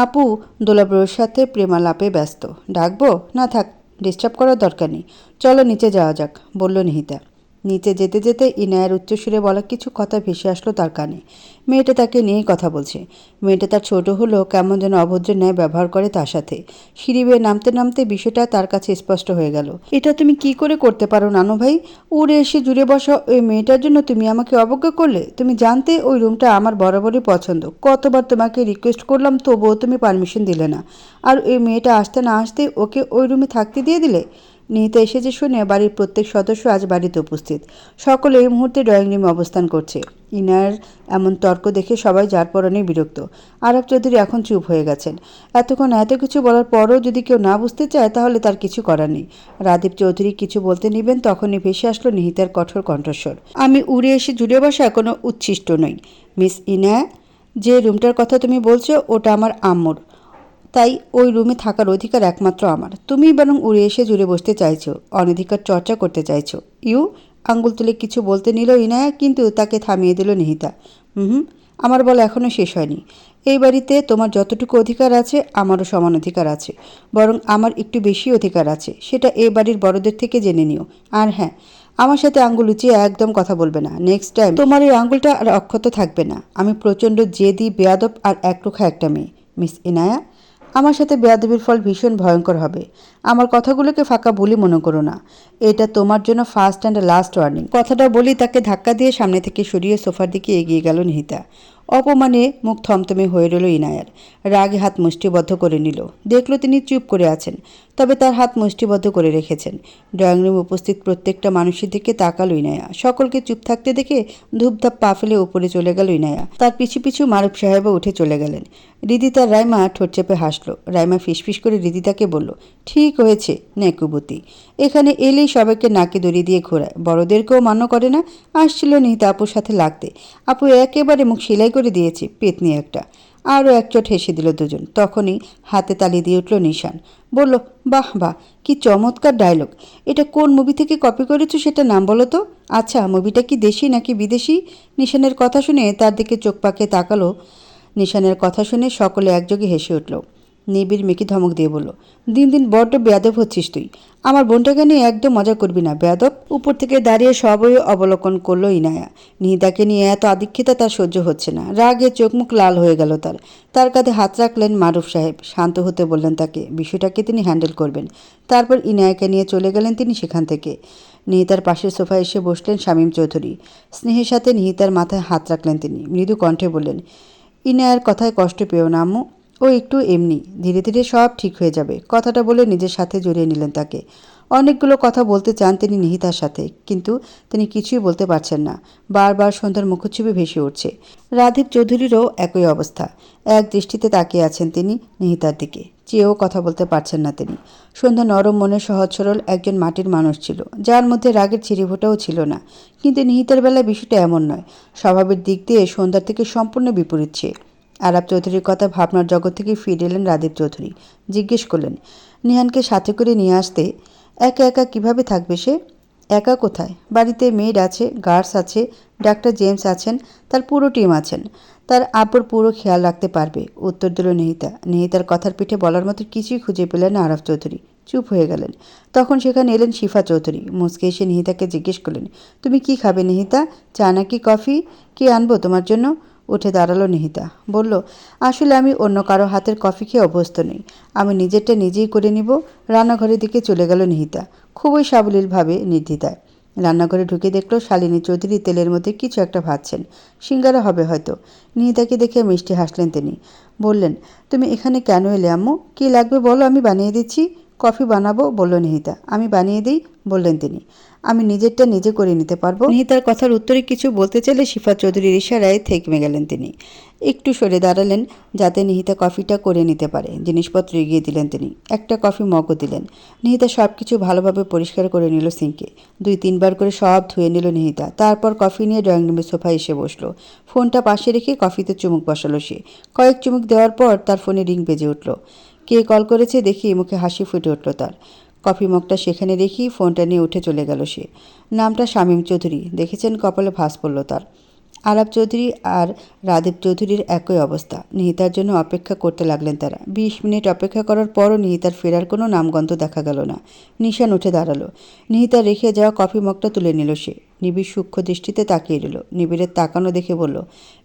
আপু দোলাবুড়োর সাথে প্রেমালাপে ব্যস্ত। ডাকবো? না থাক, ডিস্টার্ব করার দরকার নেই। চলো নিচে যাওয়া যাক, বলল নিহিতা। নিচে যেতে যেতে ইনায়ের উচ্চস্বরে বলা কিছু কথা ভেসে আসলো তার কানে। মেয়েটা তাকে নিয়েই কথা বলছে। মেয়েটা তার ছোট হলেও কেমন যেন অভদ্র ন্যায় ব্যবহার করে তার সাথে। সিঁড়ি বেয়ে নামতে নামতে বিষয়টা তার কাছে স্পষ্ট হয়ে গেল। এটা তুমি কি করে করতে পারো নানু ভাই? উড়ে এসে জুড়ে বসা ওই মেয়েটার জন্য তুমি আমাকে অবজ্ঞা করলে? তুমি জানতে ওই রুমটা আমার বরাবরই পছন্দ। কতবার তোমাকে রিকোয়েস্ট করলাম, তবুও তুমি পারমিশন দিলে না। আর ওই মেয়েটা আসতে না আসতেই ওকে ওই রুমে থাকতে দিয়ে দিলে। নিহিতা এসেছে শুনে বাড়ির প্রত্যেক সদস্য আজ বাড়িতে উপস্থিত। সকলে এই মুহূর্তে ড্রয়িং রুমে অবস্থান করছে। ইনার এমন তর্ক দেখে সবাই যার পরনে বিরক্ত। আরব চৌধুরী এখন চুপ হয়ে গেছেন। এতক্ষণ এত কিছু বলার পরও যদি কেউ না বুঝতে চায় তাহলে তার কিছু করার নেই। রাদীপ চৌধুরী কিছু বলতে নিবেন, তখনই ভেসে আসলো নিহিতার কঠোর কণ্ঠস্বর। আমি উড়ে এসে জুড়ে বসা কোনো উচ্ছিষ্ট নই মিস ইনা। যে রুমটার কথা তুমি বলছো ওটা আমার আম্মুর, তাই ওই রুমে থাকার অধিকার একমাত্র আমার। তুমি বরং উড়ে এসে জুড়ে বসতে চাইছো, অনধিকার চর্চা করতে চাইছো। আঙ্গুল তুলে কিছু বলতে নিল ইনায়া, কিন্তু তাকে থামিয়ে দিল নিহিতা। আমার বলা এখনও শেষ হয়নি। এই বাড়িতে তোমার যতটুকু অধিকার আছে আমারও সমান অধিকার আছে, বরং আমার একটু বেশি অধিকার আছে। সেটা এই বাড়ির বড়দের থেকে জেনে নিও। আর হ্যাঁ, আমার সাথে আঙ্গুল উঁচিয়ে একদম কথা বলবে না। নেক্সট টাইম তোমার এই আঙ্গুলটা আর অক্ষত থাকবে না। আমি প্রচণ্ড জেদি, বেয়াদব আর একরোখা একটা মেয়ে মিস ইনায়া। আমার সাথে বেয়াদবির ফল ভীষণ ভয়ঙ্কর হবে। আমার কথাগুলোকে ফাঁকা বলি মনে করো না। এটা তোমার জন্য ফার্স্ট অ্যান্ড লাস্ট ওয়ার্নিং। কথাটা বলি তাকে ধাক্কা দিয়ে সামনে থেকে সরিয়ে সোফার দিকে এগিয়ে গেল নিহিতা। অপমানে মুখ থমথমে হয়ে রইল ইনায়ার। রাগে হাত মুষ্টিবদ্ধ করে নিল। দেখল তিনি চুপ করে আছেন, তবে তার হাত মুষ্টিবদ্ধ করে রেখেছেন। ড্রয়িং রুমে উপস্থিত প্রত্যেকটা মানুষের দিকে তাকালো ইনায়া। সকলকে চুপ থাকতে দেখে ধূপধাপ পা ফেলে উপরে চলে গেল ইনায়া। তার পিছু পিছু মারুফ সাহেবও উঠে চলে গেলেন। রিদিতার রাইমা ঠোঁট চেপে হাসল। রাইমা ফিসফিস করে রিদিতাকে বলল, ঠিক হয়েছে নেকুবতী, এখানে এলেই সবাইকে নাকে দড়ি দিয়ে ঘোরায়, বড়দেরকেও মান্য করে না। আসছিল নিহিতা আপুর সাথে লাগতে, আপু একেবারে মুখ সেলাই করে দিয়েছে, পেতনি একটা। আরও এক চোট হেসে দিল দুজন। তখনই হাতে তালি দিয়ে উঠল নিশান। বলল, বাহ বাহ, কি চমৎকার ডায়লগ। এটা কোন মুভি থেকে কপি করেছো সেটা নাম বলো তো। আচ্ছা, মুভিটা কি দেশি নাকি বিদেশি? নিশানের কথা শুনে তার দিকে চোখ পাকে তাকালো। নিশানের কথা শুনে সকলে একযোগে হেসে উঠল। নিবিড় মেয়েকে ধমক দিয়ে বলল, দিন দিন বড্ড বেয়াদব হচ্ছিস তুই। আমার বোনটাকে নিয়ে একদম মজা করবি না বেয়াদব। উপর থেকে দাঁড়িয়ে সবই অবলোকন করলো ইনায়া। নিহিতাকে নিয়ে এত আদিক্ষিতা তার সহ্য হচ্ছে না। রাগে চোখ মুখ লাল হয়ে গেল তার। তার কাঁধে হাত রাখলেন মারুফ সাহেব। শান্ত হতে বললেন তাকে, বিষয়টাকে তিনি হ্যান্ডেল করবেন। তারপর ইনায়াকে নিয়ে চলে গেলেন তিনি সেখান থেকে। নিহিতার পাশের সোফায় এসে বসলেন শামীম চৌধুরী। স্নেহের সাথে নিহিতার মাথায় হাত রাখলেন তিনি। মৃদু কণ্ঠে বললেন, ইনায়ার কথায় কষ্ট পেও না আম্মু, ও একটু এমনি, ধীরে ধীরে সব ঠিক হয়ে যাবে। কথাটা বলে নিজের সাথে জড়িয়ে নিলেন তাকে। অনেকগুলো কথা বলতে চান তিনি নিহিতার সাথে, কিন্তু তিনি কিছুই বলতে পারছেন না। বারবার সন্ধ্যার মুখচ্ছবি ভেসে উঠছে। রাধীব চৌধুরীরও একই অবস্থা। এক দৃষ্টিতে তাকিয়ে আছেন তিনি নিহিতার দিকে। চেয়েও কথা বলতে পারছেন না তিনি। সন্ধ্যা নরম মনে সহজ সরল একজন মাটির মানুষ ছিল, যার মধ্যে রাগের ছিঁড়িফোঁটাও ছিল না। কিন্তু নিহিতার বেলায় বিষয়টা এমন নয়। স্বভাবের দিক দিয়ে সন্ধ্যার থেকে সম্পূর্ণ বিপরীত সে। আলাপ চৌধুরীর কথা ভাবনার জগৎ থেকে ফিরে এলেন রাদীপ চৌধুরী। জিজ্ঞেস করলেন, নিহানকে সাথে করে নিয়ে আসতে একা একা কিভাবে থাকবে সে? একা কোথায়? বাড়িতে মেয়েড আছে, গার্ডস আছে, ডাক্তার জেমস আছেন, তার পুরো টিম আছেন। তার আব্বুর পুরো খেয়াল রাখতে পারবে, উত্তর দিল নিহিতা। নিহিতার কথার পিঠে বলার মতো কিছুই খুঁজে পেলেন না আরাফ চৌধুরী। চুপ হয়ে গেলেন। তখন সেখানে এলেন শিফা চৌধুরী। মুচকে এসে নিহিতাকে জিজ্ঞেস করলেন, তুমি কি খাবে নিহিতা? চা নাকি কফি? কি আনবো তোমার জন্য? উঠে দাঁড়ালো নিহিতা। বলল, আসলে আমি অন্য কারো হাতের কফি খেয়ে অভ্যস্ত নই। আমি নিজেরটা নিজেই করে নিব। রান্নাঘরের দিকে চলে গেল নিহিতা, খুবই সাবলীলভাবে নির্দ্বিধায়। রান্নাঘরে ঢুকে দেখলো শালিনী চৌধুরী তেলের মধ্যে কিছু একটা ভাজছেন। সিঙ্গারা হবে হয়তো। নিহিতাকে দেখে মিষ্টি হাসলেন তিনি। বললেন, তুমি এখানে কেন এলে আম্মু? কী লাগবে বলো, আমি বানিয়ে দিচ্ছি। কফি বানাবো, বলল নিহিতা। আমি বানিয়ে দিই, বললেন তিনি। আমি নিজেরটা নিজে করে নিতে পারবো। নিহিতার কথার উত্তরে কিছু বলতে চাইলে শিফা চৌধুরীর ইশারায় থেমে গেলেন তিনি। একটু সরে দাঁড়ালেন যাতে নিহিতা কফিটা করে নিতে পারে। জিনিসপত্র এগিয়ে দিলেন তিনি। একটা কফি মগও দিলেন। নিহিতা সব কিছু ভালোভাবে পরিষ্কার করে নিল সিঙ্কে। 2-3 বার করে সব ধুয়ে নিল নিহিতা। তারপর কফি নিয়ে ড্রয়িং রুমের সোফায় এসে বসলো। ফোনটা পাশে রেখে কফিতে চুমুক বসালো সে। কয়েক চুমুক দেওয়ার পর তার ফোনে রিং বেজে উঠল। কে কল করেছে দেখি মুখে হাসি ফুটে উঠল তার। কফি মগটা সেখানে রেখেই ফোনটা নিয়ে উঠে চলে গেল সে। নামটা শামীম চৌধুরী। দেখেছেন, কপালে ভাঁজ পড়ল তার। আলাপ চৌধুরী আর রাদীপ চৌধুরীর একই অবস্থা। নিহিতার জন্য অপেক্ষা করতে লাগলেন তারা। 20 মিনিট অপেক্ষা করার পরও নিহিতার ফেরার কোনো নামগন্ধ দেখা গেল না। নিশান উঠে দাঁড়ালো। নিহিতা রেখে যাওয়া কফি মগটা তুলে নিল সে। নিবিড় সূক্ষ্ম দৃষ্টিতে তাকিয়ে রইল। নিবিড়ের তাকানো দেখে বলল,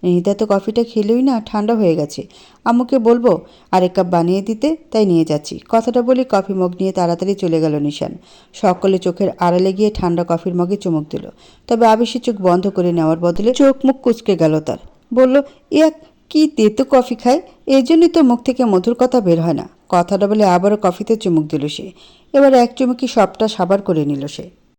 নিহিতা তো কফিটা খেলেই না, ঠান্ডা হয়ে গেছে। আম্মুকে বলবো আরেক কাপ বানিয়ে দিতে, তাই নিয়ে যাচ্ছি। কথাটা বলে কফি মগ নিয়ে তাড়াতাড়ি চলে গেল নিশান। সকলে চোখের আড়ালে গিয়ে ঠান্ডা কফির মগে চুমুক দিল। তবে আবেশে চোখ বন্ধ করে নেওয়ার বদলে চোখ মুখ কুঁচকে গেল তার। বলল, ইয়াক, কি তেতো কফি খায়, এই জন্যই তো মুখ থেকে মধুর কথা বের হয় না। কথাটা বলে আবারও কফিতে চুমুক দিল সে। এবার এক চুমুকি সবটা সাবার করে নিল সে।